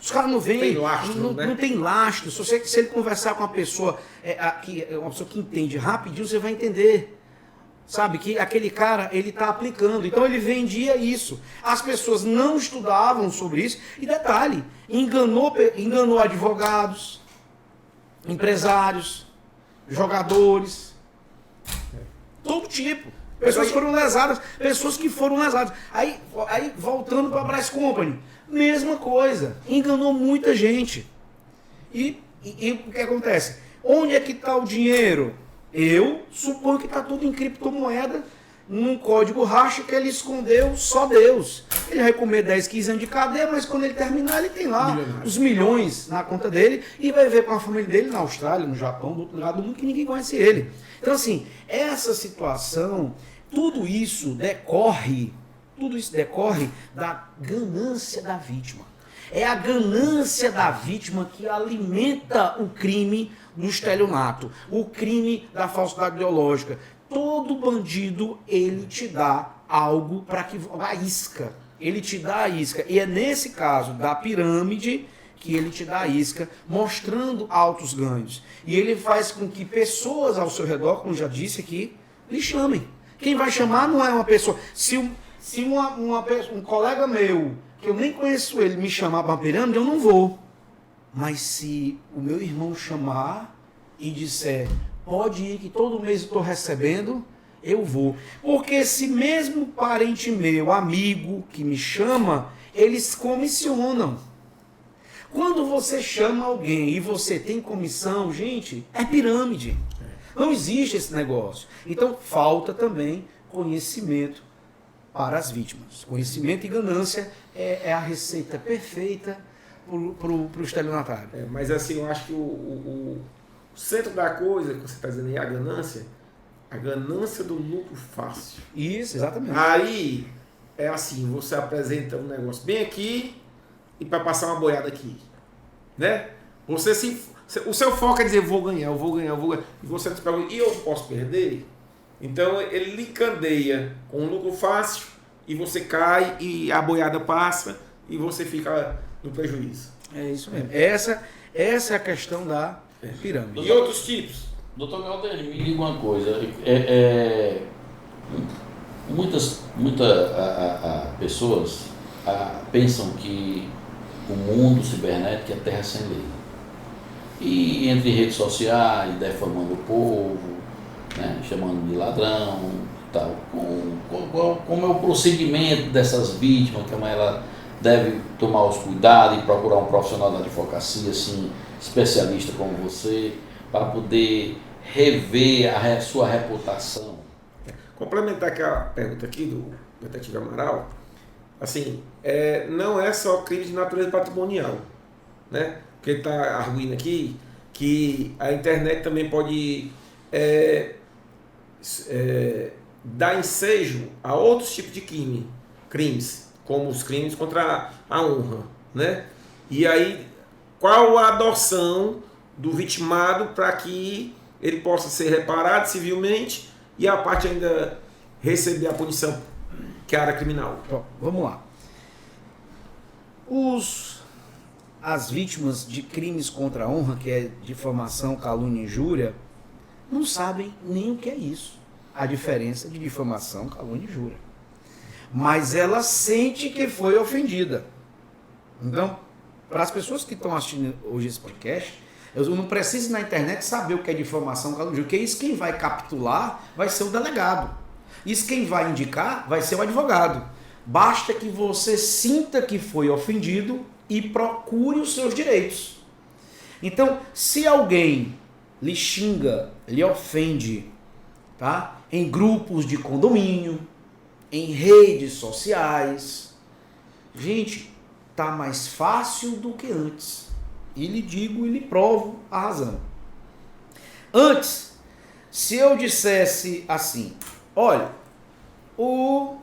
[SPEAKER 3] Os caras não vêm, não tem lastro. Se ele conversar com uma pessoa, uma pessoa que entende rapidinho, você vai entender. Sabe, que aquele cara, ele está aplicando. Então ele vendia isso. As pessoas não estudavam sobre isso. E detalhe, enganou advogados, empresários, jogadores, todo tipo. Pessoas foram lesadas, pessoas que foram lesadas. Aí voltando para a Brás Company, mesma coisa. Enganou muita gente. E o que acontece? Onde é que está o dinheiro? Eu suponho que está tudo em criptomoeda, num código racha que ele escondeu, só Deus. Ele vai comer 10, 15 anos de cadeia, mas quando ele terminar, ele tem lá os milhões na conta dele e vai ver com a família dele na Austrália, no Japão, do outro lado do mundo, que ninguém conhece ele. Então, assim, essa situação, tudo isso decorre da ganância da vítima. É a ganância da vítima que alimenta o crime do estelionato, o crime da falsidade ideológica. Todo bandido, ele te dá algo para que... a isca. Ele te dá a isca. E é nesse caso da pirâmide que ele te dá a isca, mostrando altos ganhos. E ele faz com que pessoas ao seu redor, como já disse aqui, lhe chamem. Quem vai chamar não é uma pessoa. Se um colega meu, que eu nem conheço ele, me chamar para uma pirâmide, eu não vou. Mas se o meu irmão chamar e disser, pode ir que todo mês eu estou recebendo, eu vou. Porque se mesmo parente meu, amigo, que me chama, eles comissionam. Quando você chama alguém e você tem comissão, gente, é pirâmide. Não existe esse negócio. Então falta também conhecimento para as vítimas. Conhecimento e ganância é a receita perfeita para o estelionatário.
[SPEAKER 2] Mas assim, eu acho que o centro da coisa que você está dizendo aí, a ganância do lucro fácil.
[SPEAKER 3] Isso, exatamente.
[SPEAKER 2] Aí é assim, você apresenta um negócio bem aqui e para passar uma boiada aqui, né? O seu foco é dizer, eu vou ganhar. E você se pergunta, e eu posso perder? Então ele lhe candeia com um lucro fácil e você cai e a boiada passa e você fica no prejuízo.
[SPEAKER 3] É isso mesmo. Essa é a questão da pirâmide.
[SPEAKER 2] E outros tipos?
[SPEAKER 1] Doutor Galdênio, me diga uma coisa. Muitas pessoas pensam que o mundo cibernético é terra sem lei. E entre redes sociais, defamando o povo, né, chamando de ladrão, tal. Como é o procedimento dessas vítimas, como ela deve tomar os cuidados e procurar um profissional da advocacia, assim, especialista como você, para poder rever a sua reputação?
[SPEAKER 2] Complementar aquela pergunta aqui do detetive Amaral, assim, não é só crime de natureza patrimonial, né? Porque ele está arguindo aqui que a internet também pode dar ensejo a outros tipos de crimes, como os crimes contra a honra, né? E aí, qual a adoção do vitimado para que ele possa ser reparado civilmente e a parte ainda receber a punição que é a área criminal?
[SPEAKER 3] Bom, vamos lá. As vítimas de crimes contra a honra, que é difamação, calúnia e injúria, não sabem nem o que é isso. A diferença de difamação, calúnia e injúria. Mas ela sente que foi ofendida. Então, para as pessoas que estão assistindo hoje esse podcast, eu não preciso na internet saber o que é difamação, calúnia e injúria, porque isso quem vai capitular vai ser o delegado. Isso quem vai indicar vai ser o advogado. Basta que você sinta que foi ofendido e procure os seus direitos. Então, se alguém lhe xinga, lhe ofende, tá? Em grupos de condomínio, em redes sociais, gente, tá mais fácil do que antes. E lhe digo e lhe provo a razão. Antes, se eu dissesse assim, olha, o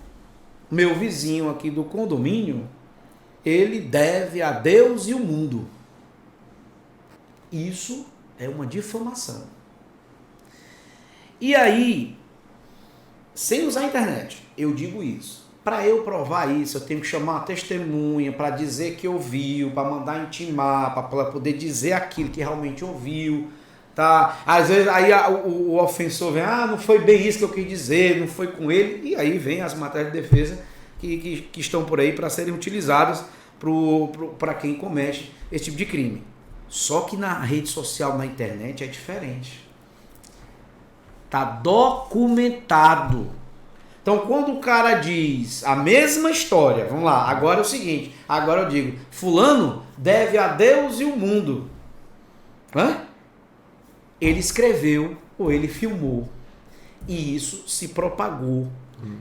[SPEAKER 3] meu vizinho aqui do condomínio, ele deve a Deus e o mundo. Isso é uma difamação. E aí, sem usar a internet, eu digo isso. Para eu provar isso, eu tenho que chamar uma testemunha para dizer que ouviu, para mandar intimar, para poder dizer aquilo que realmente ouviu. Tá? Às vezes aí o ofensor vem, não foi bem isso que eu quis dizer, não foi com ele. E aí vem as matérias de defesa que estão por aí para serem utilizadas para quem comete esse tipo de crime. Só que na rede social, na internet, é diferente. Está documentado. Então, quando o cara diz a mesma história, vamos lá, agora é o seguinte, agora eu digo, fulano deve a Deus e o mundo. Ele escreveu ou ele filmou. E isso se propagou.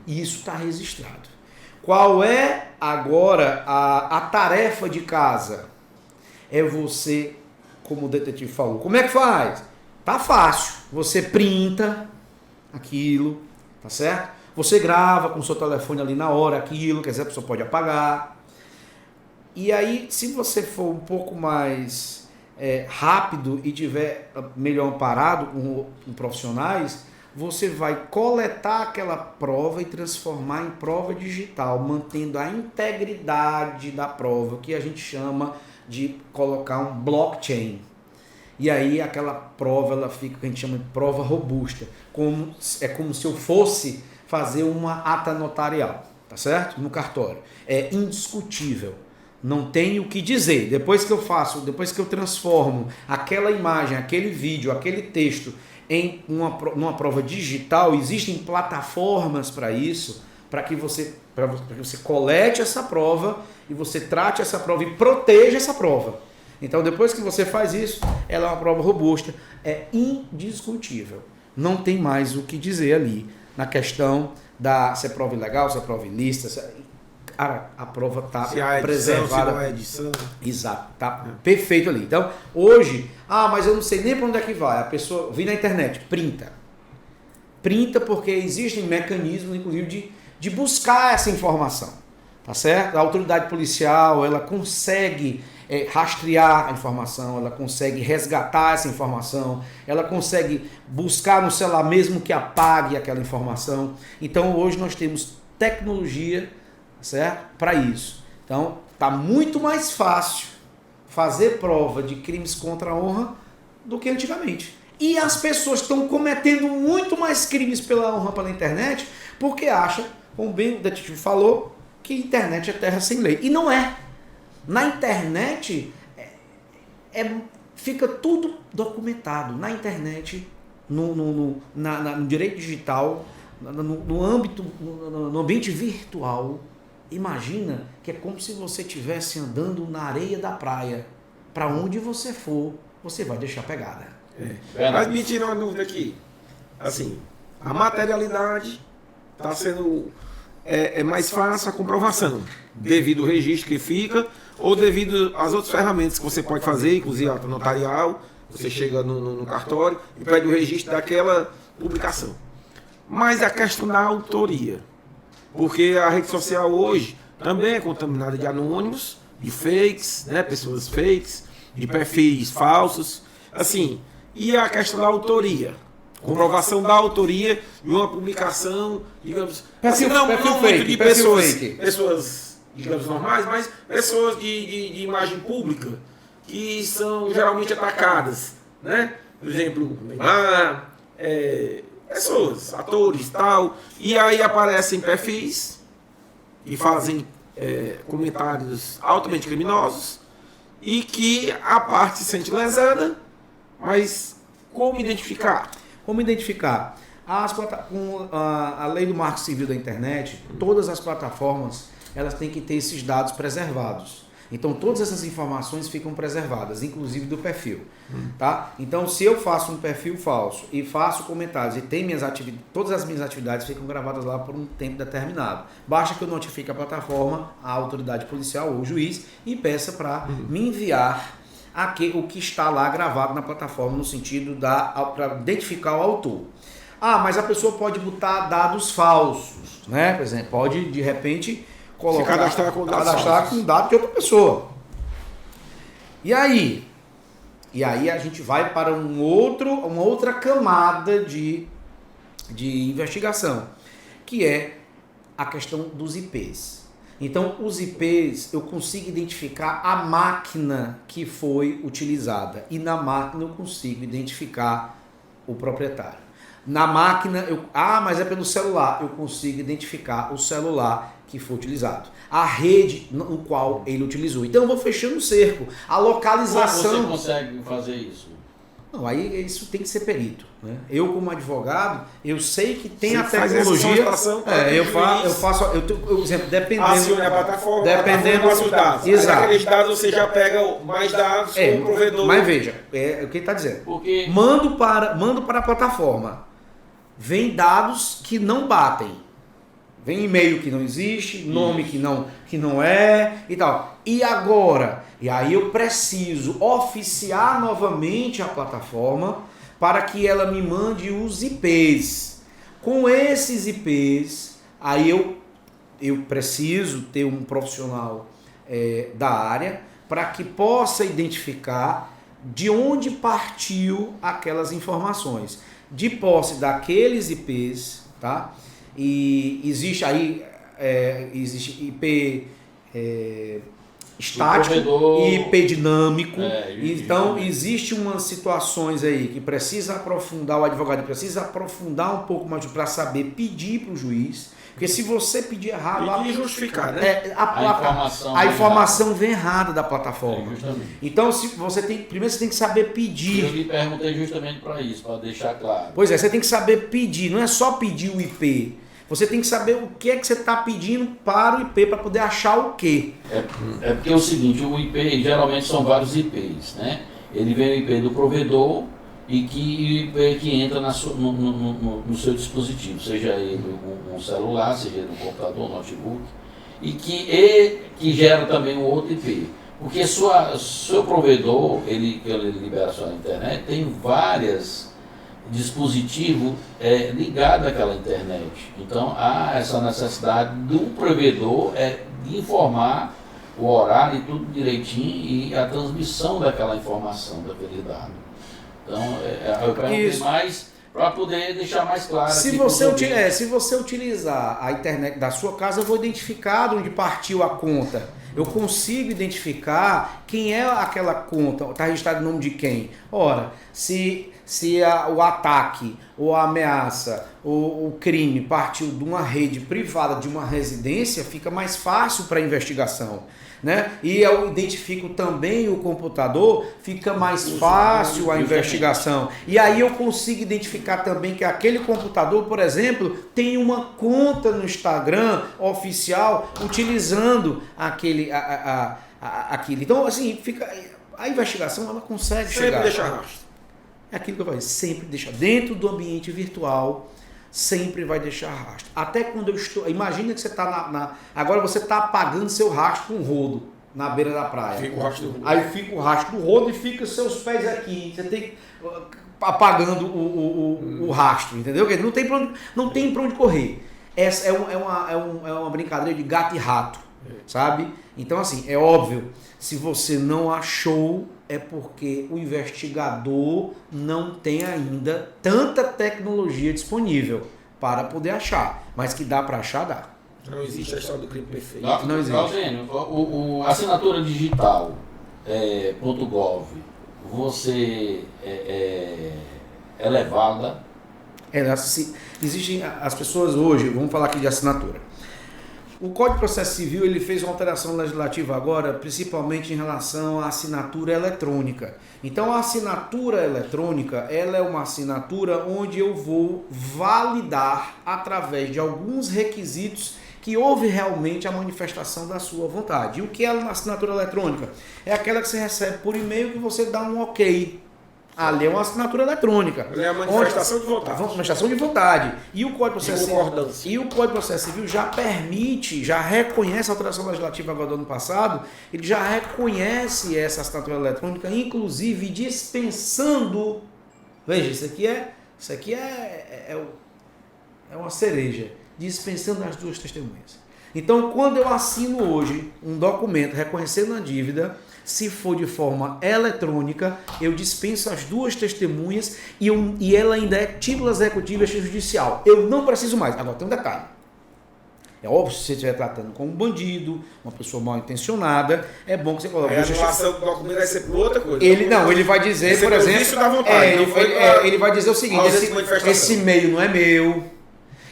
[SPEAKER 3] E isso está registrado. Qual é agora a tarefa de casa? É você, como o detetive falou, como é que faz? Tá fácil. Você printa aquilo, tá certo? Você grava com o seu telefone ali na hora aquilo, quer dizer, a pessoa pode apagar. E aí, se você for um pouco mais rápido e tiver melhor amparado com profissionais, você vai coletar aquela prova e transformar em prova digital, mantendo a integridade da prova, que a gente chama de colocar um blockchain. E aí aquela prova ela fica, que a gente chama de prova robusta, como se eu fosse fazer uma ata notarial, tá certo? No cartório. É indiscutível. Não tem o que dizer. Depois que eu transformo aquela imagem, aquele vídeo, aquele texto em numa prova digital, existem plataformas para isso, para que você colete essa prova e você trate essa prova e proteja essa prova. Então, depois que você faz isso, ela é uma prova robusta, é indiscutível. Não tem mais o que dizer ali na questão se é prova ilegal, se é prova ilícita. A prova está preservada. Se não é edição. Exato, está perfeito ali. Então, hoje, mas eu não sei nem para onde é que vai. A pessoa vem na internet, printa. Printa porque existem mecanismos, inclusive, de buscar essa informação. Tá certo? A autoridade policial, ela consegue rastrear a informação, ela consegue resgatar essa informação, ela consegue buscar no celular mesmo que apague aquela informação. Então, hoje nós temos tecnologia, certo? Para isso. Então, Tá muito mais fácil fazer prova de crimes contra a honra do que antigamente. E as pessoas estão cometendo muito mais crimes pela honra pela internet porque acham, como bem o detetive falou, que internet é terra sem lei. E não é. Na internet fica tudo documentado. Na internet, no direito digital, no âmbito, no ambiente virtual. Imagina que é como se você estivesse andando na areia da praia. Para onde você for, você vai deixar pegada.
[SPEAKER 2] Mas me tira uma dúvida aqui. Assim, a materialidade está sendo mais fácil a comprovação, devido ao registro que fica, ou devido às outras ferramentas que você pode fazer, inclusive a notarial, você chega no cartório e pede o registro daquela publicação. Mas a questão da autoria, porque a rede social hoje também é contaminada de anônimos, de fakes, né, pessoas fakes, de perfis falsos, assim, e a questão da autoria, comprovação da autoria de uma publicação, digamos, assim, não muito de pessoas, digamos, normais, mas pessoas de imagem pública que são geralmente atacadas, né? Por exemplo, Neymar, pessoas, atores e tal, e aí aparecem perfis e fazem comentários altamente criminosos e que a parte se sente lesada, mas como identificar?
[SPEAKER 3] Como identificar? Com a lei do Marco Civil da internet, todas as plataformas elas têm que ter esses dados preservados. Então todas essas informações ficam preservadas, inclusive do perfil. Tá? Então se eu faço um perfil falso e faço comentários e tem todas as minhas atividades ficam gravadas lá por um tempo determinado. Basta que eu notifique a plataforma, a autoridade policial ou o juiz e peça para me enviar o que está lá gravado na plataforma no sentido para identificar o autor. Mas a pessoa pode botar dados falsos, né? Por exemplo, pode de repente
[SPEAKER 2] cadastrar com
[SPEAKER 3] dado de outra pessoa. E aí a gente vai para uma outra camada de investigação, que é a questão dos IPs. Então, os IPs, eu consigo identificar a máquina que foi utilizada. E na máquina eu consigo identificar o proprietário. Na máquina, mas é pelo celular. Eu consigo identificar o celular que foi utilizado. A rede no qual ele utilizou. Então, eu vou fechando o cerco. A localização...
[SPEAKER 1] Como você consegue fazer isso?
[SPEAKER 3] Não, aí isso tem que ser perito, né? Eu como advogado, eu sei que tem a
[SPEAKER 2] tecnologia.
[SPEAKER 3] Eu faço, por exemplo, dependendo.
[SPEAKER 2] Acione a plataforma,
[SPEAKER 3] dependendo
[SPEAKER 2] dos dados.
[SPEAKER 3] Exato.
[SPEAKER 2] Aqueles dados você já pega mais dados com o provedor.
[SPEAKER 3] Mas veja, o que ele está dizendo.
[SPEAKER 1] Porque...
[SPEAKER 3] Mando para a plataforma. Vem dados que não batem. Vem e-mail que não existe, nome que não é e tal. E agora? E aí eu preciso oficiar novamente a plataforma para que ela me mande os IPs. Com esses IPs, aí eu preciso ter um profissional da área para que possa identificar de onde partiu aquelas informações. De posse daqueles IPs, tá? E existe aí existe IP estático e IP dinâmico. Então existe umas situações aí que precisa aprofundar, o advogado precisa aprofundar um pouco mais para saber pedir para o juiz, porque se você pedir errado,
[SPEAKER 2] e justificar, né?
[SPEAKER 3] A informação vem errada da plataforma. Então primeiro você tem que saber pedir.
[SPEAKER 1] Eu lhe perguntei justamente para isso, para deixar claro.
[SPEAKER 3] Pois é, você tem que saber pedir, não é só pedir o IP. Você tem que saber o que é que você está pedindo para o IP, para poder achar o quê.
[SPEAKER 1] É porque é o seguinte, o IP geralmente são vários IPs, né? Ele vem o IP do provedor e o IP que entra no seu dispositivo, seja ele um celular, seja ele um computador, um notebook, e que gera também um outro IP. Porque seu provedor, ele libera sua internet, tem vários dispositivos ligados àquela internet. Então há essa necessidade do provedor de informar o horário e tudo direitinho e a transmissão daquela informação, daquele dado. Então eu perguntei mais para poder deixar mais claro.
[SPEAKER 3] Se você utilizar a internet da sua casa, eu vou identificar de onde partiu a conta. Eu consigo identificar quem é aquela conta, está registrado o nome de quem. Ora, se o ataque, ou a ameaça, ou o crime partiu de uma rede privada de uma residência, fica mais fácil para a investigação. Né? E eu identifico também o computador, fica mais fácil a investigação. E aí eu consigo identificar também que aquele computador, por exemplo, tem uma conta no Instagram oficial utilizando aquele. Então, assim, a investigação ela consegue chegar.
[SPEAKER 2] Sempre deixar rastro.
[SPEAKER 3] É aquilo que eu falei, sempre deixa dentro do ambiente virtual. Sempre vai deixar rastro. Até quando eu estou... Imagina que você está agora você está apagando seu rastro com um rodo na beira da praia.
[SPEAKER 2] Fica o rastro do rodo.
[SPEAKER 3] Aí fica o rastro do rodo e fica os seus pés aqui. Você tem apagando o rastro, entendeu? Não tem pra onde correr. Essa é uma brincadeira de gato e rato, sabe? Então, assim, é óbvio, se você não achou, é porque o investigador não tem ainda tanta tecnologia disponível para poder achar. Mas que dá para achar, dá.
[SPEAKER 2] Não existe a história do crime perfeito.
[SPEAKER 3] Não existe.
[SPEAKER 1] Claudênio, assinatura digital .gov, você é levada?
[SPEAKER 3] Existem as pessoas hoje, vamos falar aqui de assinatura. O Código de Processo Civil ele fez uma alteração legislativa agora, principalmente em relação à assinatura eletrônica. Então, a assinatura eletrônica ela é uma assinatura onde eu vou validar através de alguns requisitos que houve realmente a manifestação da sua vontade. E o que é a assinatura eletrônica? É aquela que você recebe por e-mail que você dá um ok. Ali é uma assinatura eletrônica.
[SPEAKER 2] É a manifestação de vontade.
[SPEAKER 3] A manifestação de vontade. E o Código de Processo Civil já permite, já reconhece a alteração legislativa agora do ano passado, ele já reconhece essa assinatura eletrônica, inclusive dispensando. Veja, isso aqui é uma cereja. Dispensando as duas testemunhas. Então, quando eu assino hoje um documento reconhecendo a dívida, se for de forma eletrônica, eu dispenso as duas testemunhas e ela ainda é título executivo extrajudicial. Eu não preciso mais. Agora tem um detalhe. É óbvio, se você estiver tratando com um bandido, uma pessoa mal intencionada, é bom que você coloque.
[SPEAKER 2] A anulação do documento vai ser por outra coisa.
[SPEAKER 3] Ele vai dizer, por exemplo.
[SPEAKER 2] Da vontade,
[SPEAKER 3] ele vai dizer o seguinte: esse e-mail não é meu,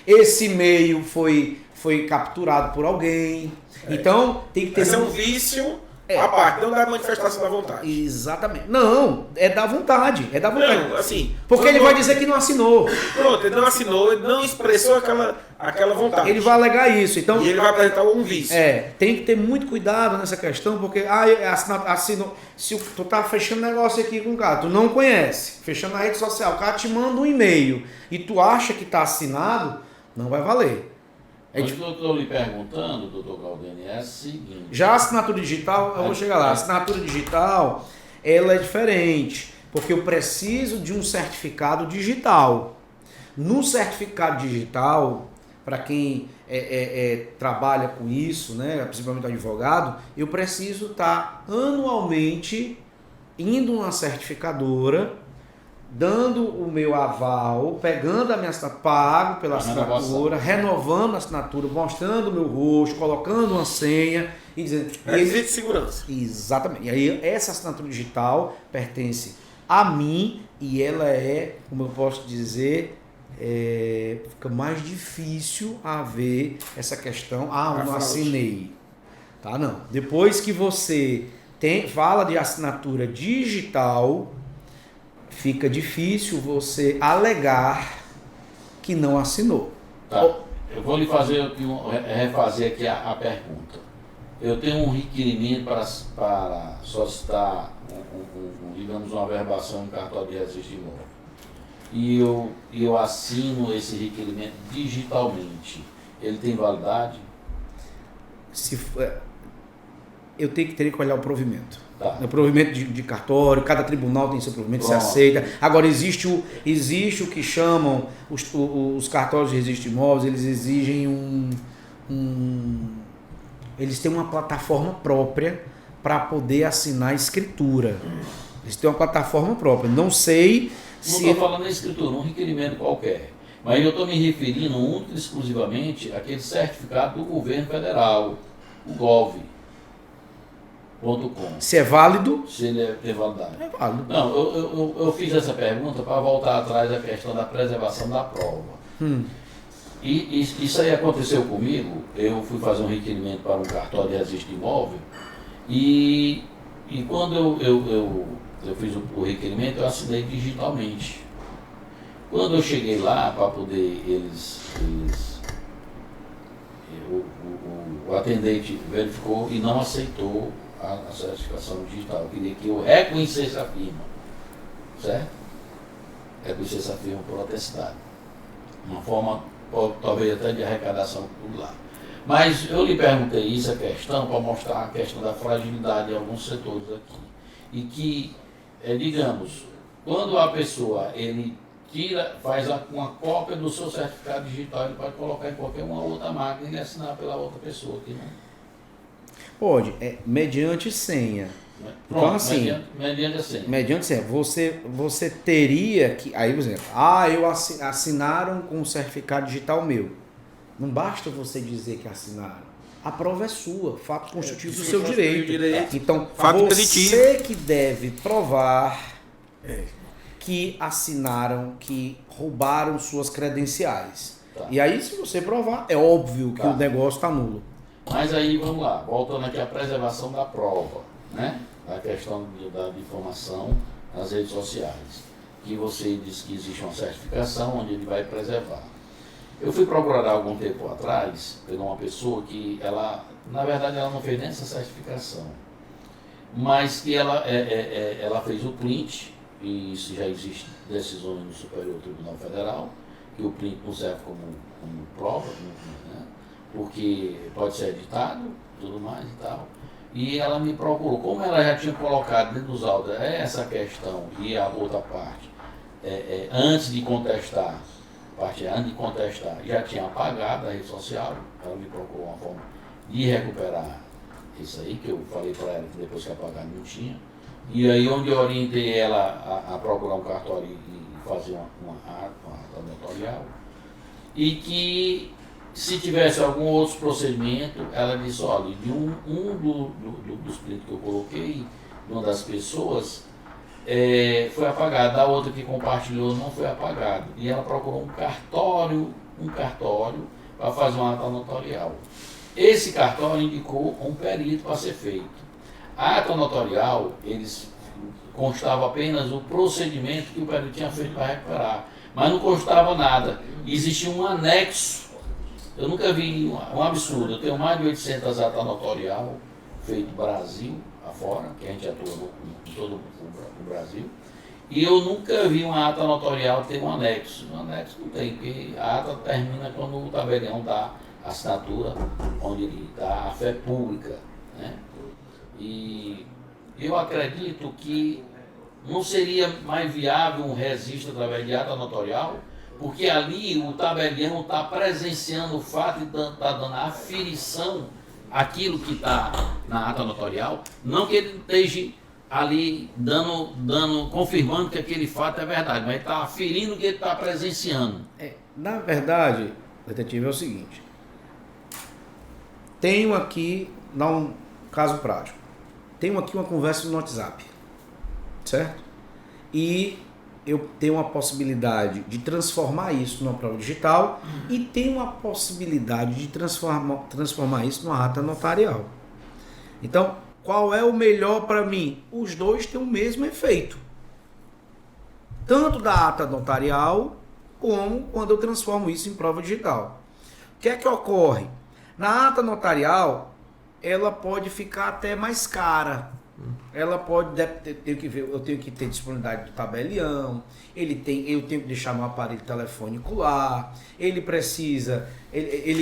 [SPEAKER 3] esse e-mail foi capturado por alguém. Então tem que ter.
[SPEAKER 2] Esse é um vício. A parte, não da manifestação da vontade.
[SPEAKER 3] Exatamente. Não, é da vontade. É da vontade.
[SPEAKER 2] Não, assim.
[SPEAKER 3] Porque ele vai dizer que não assinou.
[SPEAKER 2] Pronto, ele não assinou, ele não expressou aquela vontade.
[SPEAKER 3] Ele vai alegar isso. Então,
[SPEAKER 2] e ele vai apresentar um vício.
[SPEAKER 3] Tem que ter muito cuidado nessa questão, porque assinou. Se tu tá fechando negócio aqui com o cara, tu não conhece, fechando na rede social, o cara te manda um e-mail e tu acha que tá assinado, não vai valer.
[SPEAKER 1] O que eu estou lhe perguntando, doutor Claudênio, é o seguinte...
[SPEAKER 3] Já a assinatura digital, eu vou chegar lá, a assinatura digital, ela é diferente, porque eu preciso de um certificado digital. No certificado digital, para quem trabalha com isso, né, principalmente advogado, eu preciso estar anualmente indo na certificadora, dando o meu aval, pegando a minha assinatura, pago pela assinatura, renovando a assinatura, mostrando o meu rosto, colocando uma senha e dizendo...
[SPEAKER 2] Requisito de segurança.
[SPEAKER 3] Exatamente. E aí essa assinatura digital pertence a mim e ela como eu posso dizer, fica mais difícil haver essa questão, eu não assinei. Tá, não. Depois que você fala de assinatura digital... fica difícil você alegar que não assinou.
[SPEAKER 1] Tá. Eu vou lhe refazer aqui a pergunta. Eu tenho um requerimento para solicitar, digamos, uma averbação em cartório de registro imóvel. E eu assino esse requerimento digitalmente. Ele tem validade?
[SPEAKER 3] Eu teria que olhar o provimento.
[SPEAKER 1] Tá.
[SPEAKER 3] O provimento de cartório, cada tribunal tem seu provimento, se aceita. Agora, existe o que chamam os cartórios de registro de imóveis, eles exigem eles têm uma plataforma própria para poder assinar a escritura. Eles têm uma plataforma própria. Não sei
[SPEAKER 1] estou falando da escritura, um requerimento qualquer. Mas eu estou me referindo única e exclusivamente àquele certificado do governo federal, o gov.com.
[SPEAKER 3] Se é válido?
[SPEAKER 1] Se ele tem validade.
[SPEAKER 3] É válido.
[SPEAKER 1] Não, eu fiz essa pergunta para voltar atrás da questão da preservação da prova. E isso aí aconteceu comigo. Eu fui fazer um requerimento para um cartório de registro de imóvel e quando eu fiz o requerimento, eu assinei digitalmente. Quando eu cheguei lá para poder o atendente verificou e não aceitou a certificação digital. Eu queria que eu reconhecesse a firma, certo? Reconhecesse a firma por atestado. Uma forma, talvez até de arrecadação, tudo lá. Mas eu lhe perguntei isso, a questão, para mostrar a questão da fragilidade em alguns setores aqui. E que, digamos, quando a pessoa, ele faz uma cópia do seu certificado digital, ele pode colocar em qualquer uma outra máquina e assinar pela outra pessoa. Que não...
[SPEAKER 3] Pode, mediante senha.
[SPEAKER 1] Pronto,
[SPEAKER 3] então, assim,
[SPEAKER 1] mediante a senha.
[SPEAKER 3] Mediante senha. Você teria que. Aí, por exemplo, assinaram com um certificado digital meu. Não basta você dizer que assinaram. A prova é sua, fato constitutivo do seu direito. Então,
[SPEAKER 2] fato
[SPEAKER 3] você
[SPEAKER 2] positivo.
[SPEAKER 3] que deve provar que assinaram, que roubaram suas credenciais.
[SPEAKER 1] Tá.
[SPEAKER 3] E aí, se você provar, é óbvio que
[SPEAKER 1] Tá.
[SPEAKER 3] o negócio está nulo.
[SPEAKER 1] Mas aí, vamos lá, voltando aqui à preservação da prova, né? A questão da informação nas redes sociais. Que você diz que existe uma certificação onde ele vai preservar. Eu fui procurar há algum tempo atrás por uma pessoa que ela, na verdade, ela não fez nem essa certificação, mas que ela fez o print, e isso já existe decisões no Superior Tribunal Federal, que o print não serve como prova, né? Porque pode ser editado, tudo mais e tal. E ela me procurou, como ela já tinha colocado dentro dos autos essa questão e a outra parte, antes de contestar, já tinha apagado a rede social, ela me procurou uma forma de recuperar isso aí, que eu falei para ela que depois que apagar não tinha. E aí onde eu orientei ela a procurar um cartório e fazer uma ata notarial, e que se tivesse algum outro procedimento, ela disse, olha, de dos prints que eu coloquei, uma das pessoas, foi apagado, da outra que compartilhou não foi apagado. E ela procurou um cartório para fazer uma ata notarial. Esse cartório indicou um perito para ser feito. A ata notarial, eles constava apenas o procedimento que o perito tinha feito para recuperar, mas não constava nada. Existia um anexo. Eu nunca vi um absurdo. Eu tenho mais de 800 atas notarial feito Brasil afora, que a gente atua em todo o Brasil, e eu nunca vi uma ata notarial ter um anexo. Um anexo não tem, porque a ata termina quando o tabelião dá a assinatura, onde ele dá a fé pública, né? E eu acredito que não seria mais viável um registro através de ata notarial, porque ali o tabelião está presenciando o fato e está dando a aferição àquilo que está na ata notarial, não que ele esteja ali confirmando que aquele fato é verdade, mas está aferindo o que ele está presenciando.
[SPEAKER 3] Na verdade, detetive, é o seguinte. Tenho aqui, dá um caso prático. Tenho aqui uma conversa no WhatsApp, certo? E eu tenho uma possibilidade de transformar isso numa prova digital e tenho uma possibilidade de transformar isso numa ata notarial. Então, qual é o melhor para mim? Os dois têm o mesmo efeito. Tanto da ata notarial, como quando eu transformo isso em prova digital. O que é que ocorre? Na ata notarial, ela pode ficar até mais cara. Ela pode, eu tenho que ter disponibilidade do tabelião, eu tenho que deixar meu aparelho telefônico lá, ele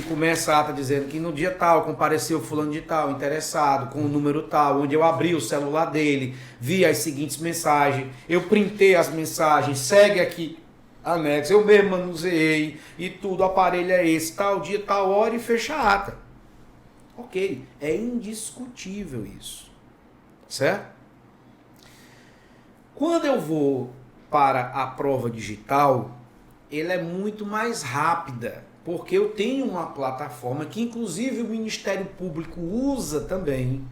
[SPEAKER 3] começa a ata dizendo que no dia tal compareceu fulano de tal, interessado, com o número tal, onde eu abri o celular dele, vi as seguintes mensagens, eu printei as mensagens, segue aqui, anexo, eu mesmo manuseei e tudo, o aparelho é esse, tal dia, tal hora e fecha a ata. Ok, é indiscutível isso. Certo? Quando eu vou para a prova digital, ela é muito mais rápida, porque eu tenho uma plataforma que inclusive o Ministério Público usa também,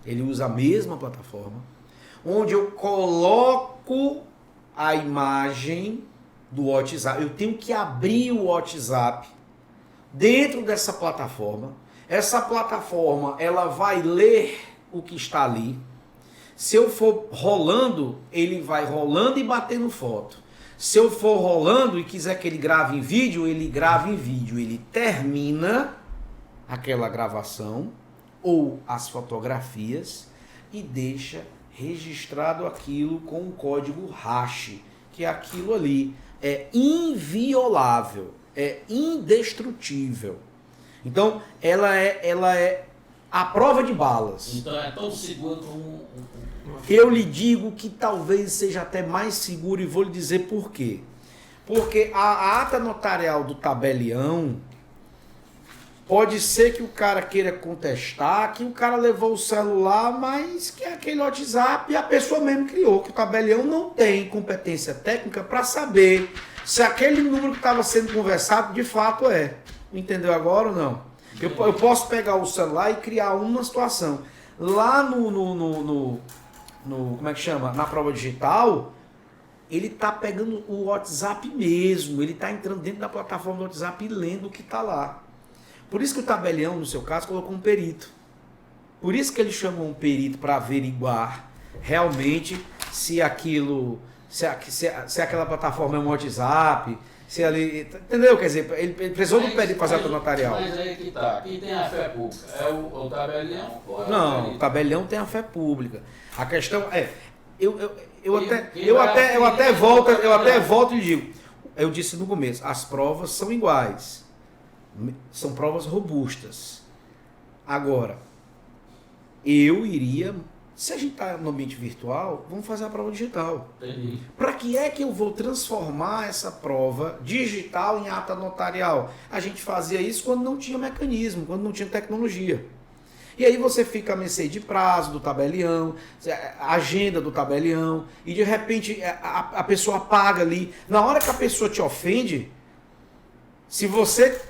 [SPEAKER 3] ele usa a mesma plataforma, onde eu coloco a imagem do WhatsApp, eu tenho que abrir o WhatsApp dentro dessa plataforma, essa plataforma ela vai ler o que está ali, se eu for rolando, ele vai rolando e batendo foto. Se eu for rolando e quiser que ele grave em vídeo, ele grava em vídeo. Ele termina aquela gravação ou as fotografias e deixa registrado aquilo com um código hash, que aquilo ali é inviolável, é indestrutível. Então, ela é a prova de balas.
[SPEAKER 1] Então é tão seguro como
[SPEAKER 3] Eu lhe digo que talvez seja até mais seguro e vou lhe dizer por quê. Porque a ata notarial do tabelião, pode ser que o cara queira contestar, que o cara levou o celular, mas que aquele WhatsApp a pessoa mesmo criou, que o tabelião não tem competência técnica para saber se aquele número que estava sendo conversado de fato é. Entendeu agora ou não? Eu posso pegar o celular e criar uma situação. Lá no como é que chama? Na prova digital, ele tá pegando o WhatsApp mesmo, ele tá entrando dentro da plataforma do WhatsApp e lendo o que tá lá. Por isso que o tabelião, no seu caso, colocou um perito. Por isso que ele chamou um perito para averiguar realmente se aquilo, se aquela plataforma é um WhatsApp, se ali, entendeu? Quer dizer, ele precisou do perito fazer a notarial.
[SPEAKER 1] Mas aí que tá, quem tem a fé pública? É o tabelião ou é
[SPEAKER 3] Não, o tabelião tem a fé pública. A questão é, eu até volto e digo, eu disse no começo, as provas são iguais, são provas robustas. Agora, eu iria, se a gente está no ambiente virtual, vamos fazer a prova digital.
[SPEAKER 1] Entendi.
[SPEAKER 3] Para que é que eu vou transformar essa prova digital em ata notarial? A gente fazia isso quando não tinha mecanismo, quando não tinha tecnologia. E aí você fica a mercê de prazo do tabelião, agenda do tabelião, e de repente a pessoa paga ali. Na hora que a pessoa te ofende, se você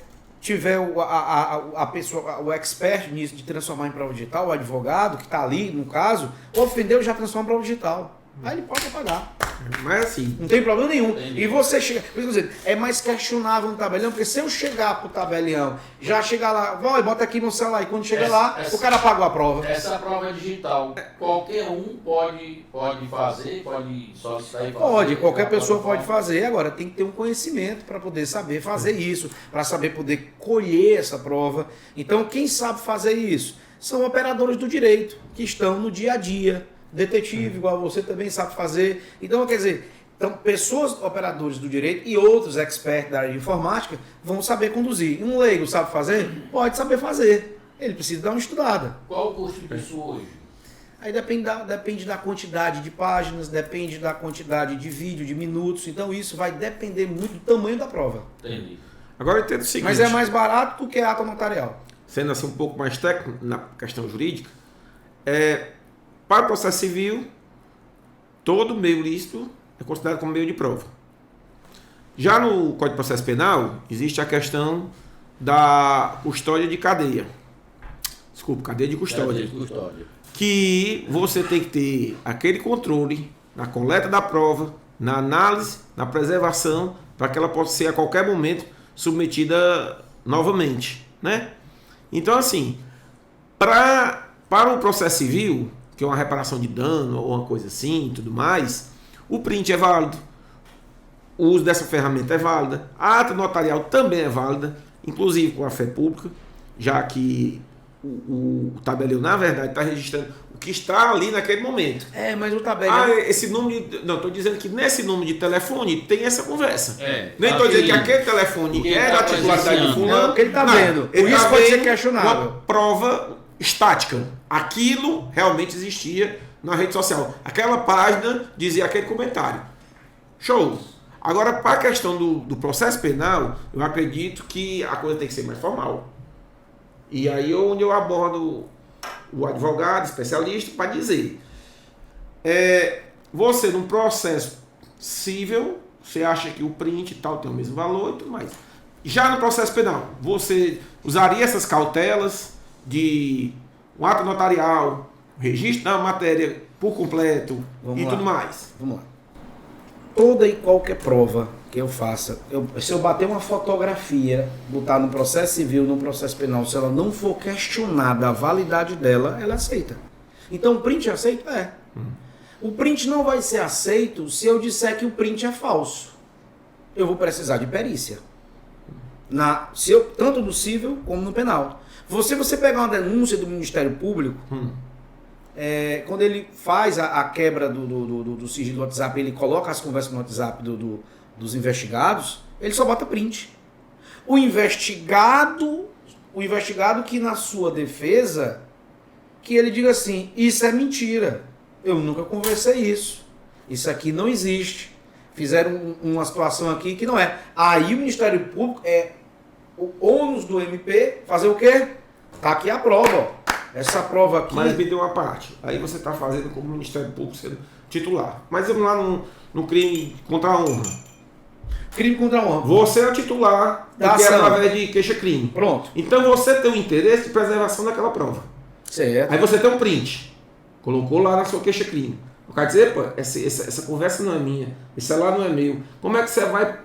[SPEAKER 3] tiver a pessoa, o expert nisso de transformar em prova digital, o advogado que está ali, no caso, ofendeu, já transforma em prova digital. Aí ele pode pagar.
[SPEAKER 2] Mas assim,
[SPEAKER 3] Não tem problema nenhum.
[SPEAKER 1] Entendi.
[SPEAKER 3] E você chega. Por isso que eu digo, é mais questionável no tabelião, porque se eu chegar pro tabelião, já chegar lá, vai, bota aqui no celular, e quando chega lá, o cara pagou a prova.
[SPEAKER 1] Essa prova digital, qualquer um pode fazer, pode solicitar e fazer?
[SPEAKER 3] Pode, qualquer pessoa pode fazer. Agora, tem que ter um conhecimento para poder saber fazer isso, para saber poder colher essa prova. Então, quem sabe fazer isso? São operadores do direito, que estão no dia a dia. Detetive, igual você também sabe fazer. Então, quer dizer, pessoas operadores do direito e outros experts da área de informática vão saber conduzir. Um leigo sabe fazer? Pode saber fazer. Ele precisa dar uma estudada.
[SPEAKER 1] Qual o custo disso hoje?
[SPEAKER 3] Aí depende da quantidade de páginas, depende da quantidade de vídeo, de minutos. Então isso vai depender muito do tamanho da prova.
[SPEAKER 1] Entendi.
[SPEAKER 2] agora eu entendo o seguinte.
[SPEAKER 3] Mas é mais barato do que a ata notarial.
[SPEAKER 2] Sendo assim um pouco mais técnico na questão jurídica, para o processo civil, todo meio lícito é considerado como meio de prova. Já no Código de Processo Penal, existe a questão da custódia de cadeia. Desculpa, cadeia de custódia. Que você tem que ter aquele controle na coleta da prova, na análise, na preservação, para que ela possa ser a qualquer momento submetida novamente, né? Então, assim, para o processo civil, que é uma reparação de dano ou uma coisa assim, tudo mais, o print é válido, o uso dessa ferramenta é válida, a ata notarial também é válida, inclusive com a fé pública, já que o tabelião, na verdade, está registrando o que está ali naquele momento.
[SPEAKER 3] Mas o tabelião...
[SPEAKER 2] esse número... Não, estou dizendo que nesse número de telefone tem essa conversa. Nem estou
[SPEAKER 1] aquele-
[SPEAKER 2] dizendo que aquele telefone é da
[SPEAKER 1] tá
[SPEAKER 2] titularidade do
[SPEAKER 1] presenciando.
[SPEAKER 2] fulano.
[SPEAKER 3] Não, porque ele está vendo.
[SPEAKER 2] Ele
[SPEAKER 3] Isso
[SPEAKER 2] tá
[SPEAKER 3] pode ser
[SPEAKER 2] vendo
[SPEAKER 3] questionável.
[SPEAKER 2] uma prova estática. Aquilo realmente existia na rede social. Aquela página dizia aquele comentário. Show! Agora, para a questão do processo penal, eu acredito que a coisa tem que ser mais formal. E aí onde eu abordo o advogado, especialista, para dizer, você num processo cível, você acha que o print e tal tem o mesmo valor e tudo mais. Já no processo penal, você usaria essas cautelas de um ato notarial, registro da matéria por completo tudo mais?
[SPEAKER 3] Vamos lá. Toda e qualquer prova que eu faça, se eu bater uma fotografia, botar no processo civil, no processo penal, se ela não for questionada a validade dela, ela é aceita. Então o print é aceito? É. O print não vai ser aceito se eu disser que o print é falso. Eu vou precisar de perícia. Tanto no civil como no penal. Você pegar uma denúncia do Ministério Público, quando ele faz a quebra do sigilo do WhatsApp, ele coloca as conversas no WhatsApp dos investigados, ele só bota print. O investigado que na sua defesa, que ele diga assim, isso é mentira, eu nunca conversei isso aqui não existe, fizeram uma situação aqui que não é. Aí o Ministério Público o ônus do MP fazer o quê? Tá aqui a prova, ó. Essa prova aqui...
[SPEAKER 2] Mas me deu uma parte. Aí você está fazendo como Ministério Público sendo titular. Mas vamos lá no crime contra a honra.
[SPEAKER 3] Crime contra a honra.
[SPEAKER 2] Você é o titular
[SPEAKER 3] da
[SPEAKER 2] que é
[SPEAKER 3] ação.
[SPEAKER 2] através de queixa-crime.
[SPEAKER 3] Pronto.
[SPEAKER 2] Então você tem o interesse de preservação daquela prova.
[SPEAKER 3] Certo.
[SPEAKER 2] Aí você tem um print. Colocou lá na sua queixa-crime. O cara diz, epa, essa conversa não é minha. Esse celular não é meu. Como é que você vai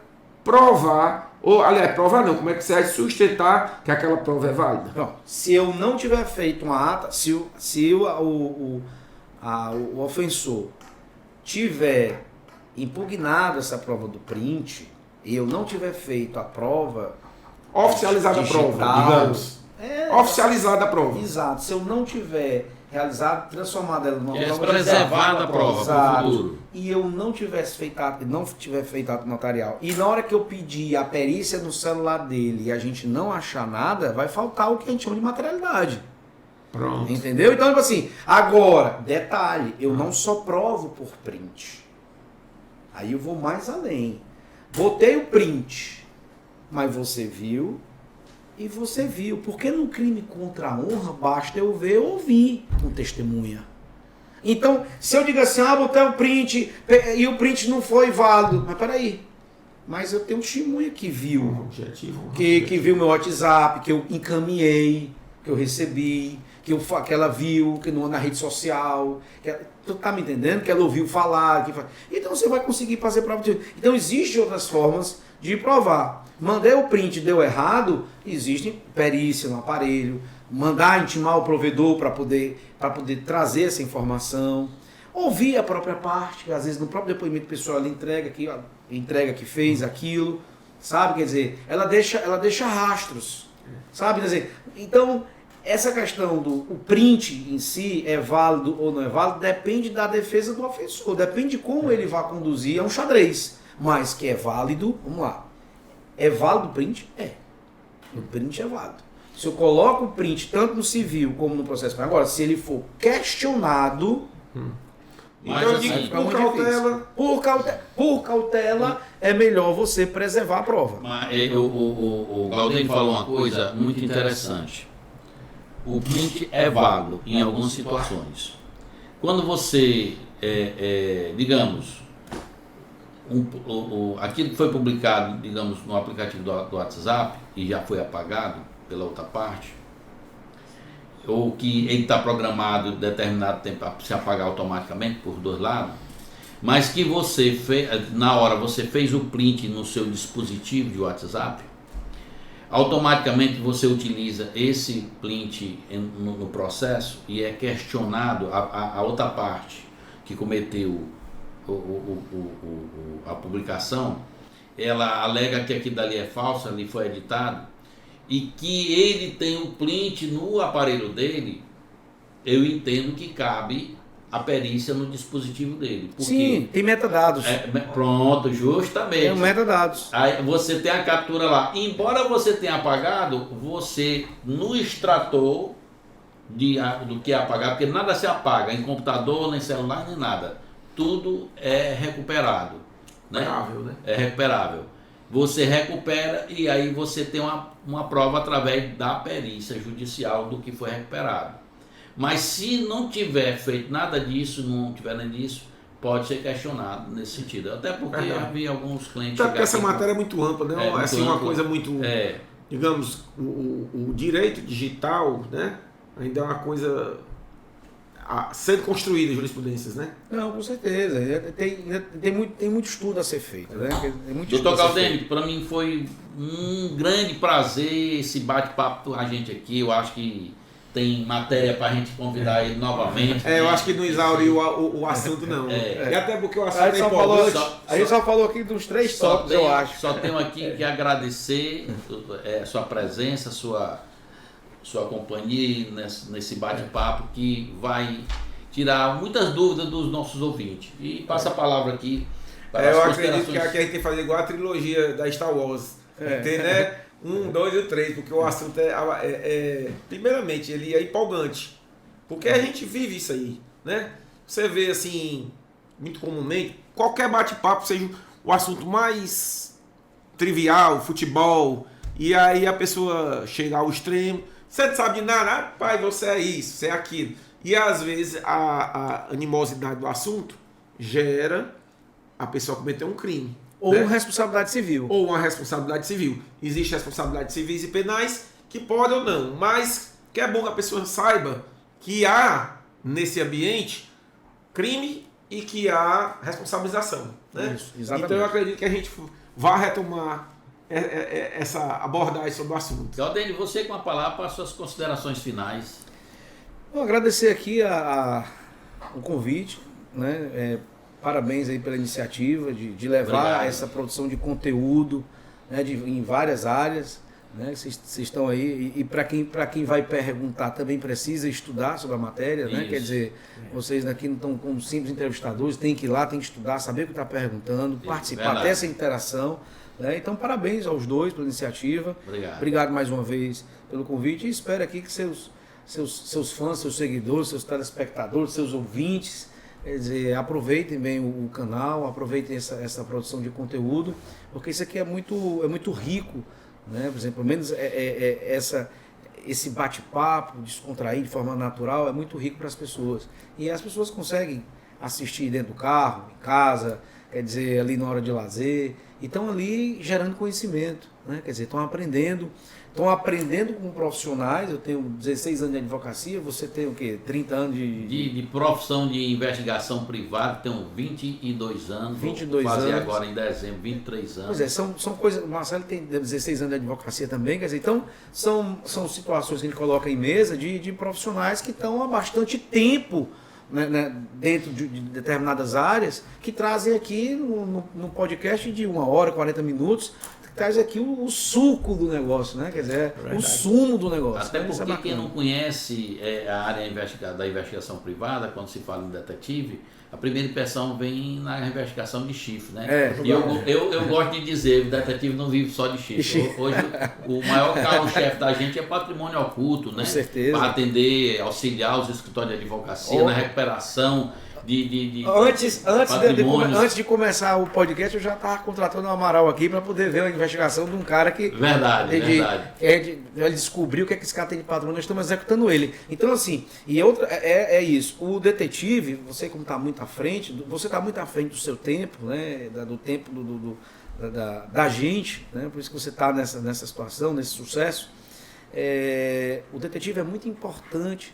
[SPEAKER 2] provar... Ou, aliás, provar não, como é que você vai sustentar que aquela prova é válida?
[SPEAKER 3] Bom, se eu não tiver feito uma ata, se o ofensor tiver impugnado essa prova do print e eu não tiver feito a prova...
[SPEAKER 2] Oficializada
[SPEAKER 3] digital,
[SPEAKER 2] a prova, digamos. Oficializada a prova.
[SPEAKER 3] Exato. Se eu não tiver realizado, transformado ela numa prova...
[SPEAKER 1] Preservada a prova para o futuro.
[SPEAKER 3] E eu não tiver feito ato notarial, e na hora que eu pedir a perícia no celular dele e a gente não achar nada, vai faltar o que a gente chama de materialidade.
[SPEAKER 2] Pronto.
[SPEAKER 3] Entendeu? Então, tipo assim, agora, detalhe, eu não só provo por print. Aí eu vou mais além. Botei o print, mas você viu e você viu. Porque no crime contra a honra, basta eu ver ou ouvir com testemunha. Então, se eu digo assim, botei o print e o print não foi válido. Mas peraí, mas eu tenho um testemunha que viu. Que viu meu WhatsApp, que eu encaminhei, que eu recebi, que ela viu, que na rede social. Tu tá me entendendo? Que ela ouviu falar. Então você vai conseguir fazer prova de... Então existem outras formas de provar. Mandei o print, deu errado, existe perícia no aparelho, mandar intimar o provedor para poder trazer essa informação, ouvir a própria parte, que às vezes no próprio depoimento pessoal ela entrega que fez aquilo, sabe? Quer dizer, ela deixa rastros, sabe? Quer dizer, então, essa questão do print em si é válido ou não é válido, depende da defesa do ofensor, depende de como ele vai conduzir, é um xadrez, mas que é válido, vamos lá. É válido o print? É. O print é válido. Se eu coloco o print tanto no civil como no processo penal, agora, se ele for questionado,
[SPEAKER 1] Mas,
[SPEAKER 2] então eu digo,
[SPEAKER 3] por cautela, é melhor você preservar a prova.
[SPEAKER 1] Mas, o Galdênio falou uma coisa muito interessante. O print é válido em algumas situações. Quando você, digamos, aquilo que foi publicado, digamos, no aplicativo do WhatsApp e já foi apagado pela outra parte, ou que ele está programado determinado tempo para se apagar automaticamente por dois lados, mas que você na hora você fez o print no seu dispositivo de WhatsApp, automaticamente você utiliza esse print no processo e é questionado a outra parte que cometeu a publicação, ela alega que aquilo dali é falso, ali foi editado, e que ele tem um print no aparelho dele, eu entendo que cabe a perícia no dispositivo dele. Porque
[SPEAKER 3] sim, tem metadados.
[SPEAKER 2] Pronto, justamente.
[SPEAKER 3] Tem metadados.
[SPEAKER 2] Aí você tem a captura lá. Embora você tenha apagado, você no extrator do que é apagar, porque nada se apaga, em computador, nem celular, nem nada. Tudo é recuperado.
[SPEAKER 3] Recuperável, né?
[SPEAKER 2] É recuperável. Você recupera e aí você tem uma prova através da perícia judicial do que foi recuperado. Mas se não tiver feito nada disso, não tiver nada disso,
[SPEAKER 1] pode ser questionado nesse sentido. Até porque havia alguns clientes...
[SPEAKER 2] Até porque essa matéria é muito ampla, né?
[SPEAKER 1] muito
[SPEAKER 2] assim,
[SPEAKER 1] ampla.
[SPEAKER 2] Uma coisa muito... Digamos, o direito digital, né? Ainda é uma coisa a ser construída em jurisprudências, né?
[SPEAKER 3] Não, com certeza. Tem muito estudo a ser feito, né?
[SPEAKER 1] Doutor Galdênio, para mim foi um grande prazer esse bate-papo com a gente aqui. Eu acho que tem matéria para a gente convidar ele novamente.
[SPEAKER 2] Eu acho que não exauriu o assunto, não. E até porque o assunto é
[SPEAKER 3] importante.
[SPEAKER 2] importante.
[SPEAKER 3] A gente só falou aqui dos 3 tópicos, eu acho.
[SPEAKER 1] Só tenho aqui que agradecer sua presença, sua companhia nesse bate-papo que vai tirar muitas dúvidas dos nossos ouvintes. E passa a palavra aqui para as considerações.
[SPEAKER 2] Eu acredito que aqui a gente tem que fazer igual a trilogia da Star Wars. Tem, né? 1, 2 e 3, porque o assunto primeiramente, ele é empolgante. Porque a gente vive isso aí, né? Você vê assim, muito comumente, qualquer bate-papo, seja o assunto mais trivial, futebol, e aí a pessoa chega ao extremo, você não sabe de nada, pai, você é isso, você é aquilo. E às vezes a animosidade do assunto gera a pessoa cometer um crime.
[SPEAKER 3] Ou uma responsabilidade civil.
[SPEAKER 2] Ou uma responsabilidade civil. Existem responsabilidades civis e penais que podem ou não, mas que é bom que a pessoa saiba que há nesse ambiente crime e que há responsabilização. Né?
[SPEAKER 3] Isso, exatamente.
[SPEAKER 2] Então eu acredito que a gente vai retomar essa abordagem sobre o assunto.
[SPEAKER 1] Galdênio, você com a palavra para as suas considerações finais.
[SPEAKER 3] Vou agradecer aqui o convite, né? Parabéns aí pela iniciativa de levar essa produção de conteúdo, né, em várias áreas, né? Vocês estão aí e para quem vai perguntar também precisa estudar sobre a matéria, né? Quer dizer, vocês aqui não estão como simples entrevistadores, tem que ir lá, tem que estudar, saber o que está perguntando, participar dessa interação, né? Então parabéns aos dois pela iniciativa. Obrigado mais uma vez pelo convite e espero aqui que seus fãs, seus seguidores, seus telespectadores, seus ouvintes, quer dizer, aproveitem bem o canal, aproveitem essa produção de conteúdo, porque isso aqui é muito rico, né? Por exemplo, pelo menos esse bate-papo, descontrair de forma natural, é muito rico para as pessoas. E as pessoas conseguem assistir dentro do carro, em casa, quer dizer, ali na hora de lazer, e estão ali gerando conhecimento, né? Quer dizer, estão aprendendo com profissionais. Eu tenho 16 anos de advocacia, você tem o quê? 30 anos
[SPEAKER 1] de profissão de investigação privada, tenho 22 anos.
[SPEAKER 3] 22
[SPEAKER 1] vou fazer
[SPEAKER 3] anos.
[SPEAKER 1] agora em dezembro, 23 anos.
[SPEAKER 3] Pois é, são coisas. O Marcelo tem 16 anos de advocacia também, quer dizer, então são situações que a gente coloca em mesa de profissionais que estão há bastante tempo, né, dentro de determinadas áreas, que trazem aqui no podcast de 1 hora, 40 minutos, traz aqui o suco do negócio, né? Quer dizer, o sumo do negócio.
[SPEAKER 1] Até
[SPEAKER 3] né?
[SPEAKER 1] porque quem não conhece a área da investigação privada, quando se fala em detetive, a primeira impressão vem na investigação de chifre, né? E eu gosto de dizer, o detetive não vive só de chifre. Hoje o maior carro-chefe da gente é patrimônio oculto, né?
[SPEAKER 3] Com certeza.
[SPEAKER 1] Para atender, auxiliar os escritórios de advocacia na recuperação
[SPEAKER 3] Antes de começar o podcast, eu já estava contratando o Amaral aqui para poder ver a investigação de um cara que ele descobriu o que esse cara tem de patrimônio, nós estamos executando ele. Então, assim, e outra é isso. O detetive, você como está muito à frente, você está muito à frente do seu tempo, né? Do tempo da gente, né? Por isso que você está nessa situação, nesse sucesso. O detetive é muito importante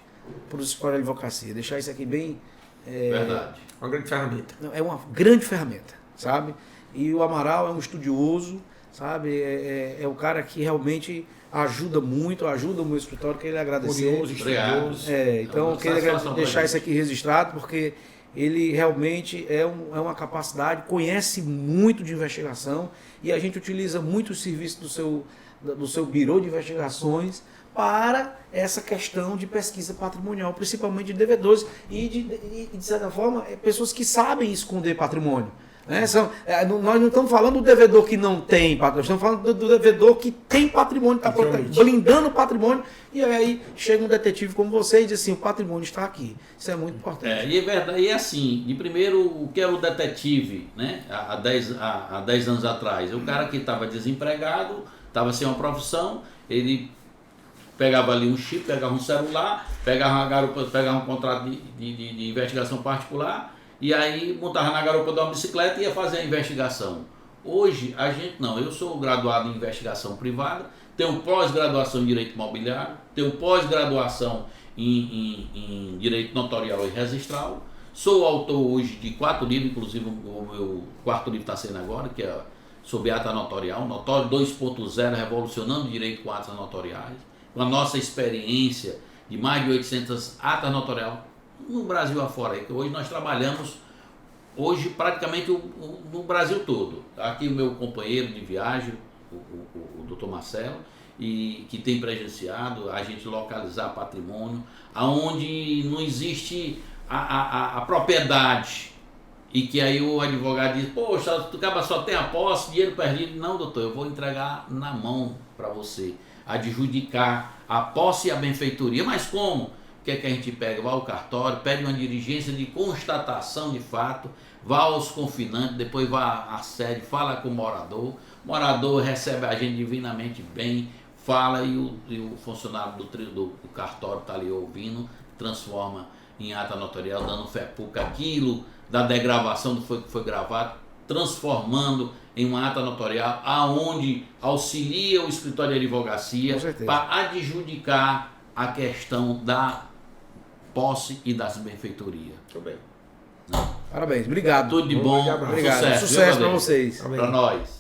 [SPEAKER 3] para os escritórios de advocacia. Deixar isso aqui bem.
[SPEAKER 1] Verdade.
[SPEAKER 2] Uma grande ferramenta.
[SPEAKER 3] É uma grande ferramenta, sabe? E o Amaral é um estudioso, sabe? É o cara que realmente ajuda muito, ajuda o meu escritório, queria agradecer.
[SPEAKER 1] Obrigado.
[SPEAKER 3] Então eu queria deixar isso aqui registrado, porque ele realmente é uma capacidade, conhece muito de investigação e a gente utiliza muito o serviço do seu Birô de Investigações para essa questão de pesquisa patrimonial, principalmente de devedores e de certa forma, pessoas que sabem esconder patrimônio. Né? Nós não estamos falando do devedor que não tem patrimônio, estamos falando do devedor que tem patrimônio, está blindando o patrimônio, e aí chega um detetive como você e diz assim, o patrimônio está aqui. Isso é muito importante.
[SPEAKER 1] E é verdade, e assim, de primeiro, o que era o detetive, né? Há 10 anos atrás? O cara que estava desempregado, estava sem uma profissão, ele pegava ali um chip, pegava um celular, pegava uma garupa, pegava um contrato de investigação particular e aí montava na garupa de uma bicicleta e ia fazer a investigação. Hoje, a gente não. Eu sou graduado em investigação privada, tenho pós-graduação em Direito Imobiliário, tenho pós-graduação em Direito Notorial e Registral, sou autor hoje de 4 livros, inclusive o meu 4º livro está sendo agora, que é sobre ata notorial, Notório 2.0, revolucionando o direito com atas notoriais, com a nossa experiência de mais de 800 atas notoriais no Brasil afora, que hoje nós trabalhamos praticamente no Brasil todo. Aqui o meu companheiro de viagem, o Dr. Marcelo, e que tem presenciado a gente localizar patrimônio, aonde não existe a propriedade, e que aí o advogado diz, poxa, tu só tem a posse, dinheiro perdido. Não, doutor, eu vou entregar na mão para você, adjudicar a posse e a benfeitoria. Mas como? O que é que a gente pega? Vai ao cartório, pede uma diligência de constatação de fato, vá aos confinantes, depois vá à sede, fala com o morador recebe a gente divinamente bem, fala e o funcionário do cartório está ali ouvindo, transforma em ata notarial, dando fé pública aquilo da degravação do que foi gravado, transformando em uma ata notarial, aonde auxilia o escritório de advocacia para adjudicar a questão da posse e das benfeitorias.
[SPEAKER 2] Tudo bem.
[SPEAKER 3] Parabéns, obrigado.
[SPEAKER 1] Tudo de bom,
[SPEAKER 3] obrigado.
[SPEAKER 1] sucesso.
[SPEAKER 3] Sucesso para vocês.
[SPEAKER 1] Para nós.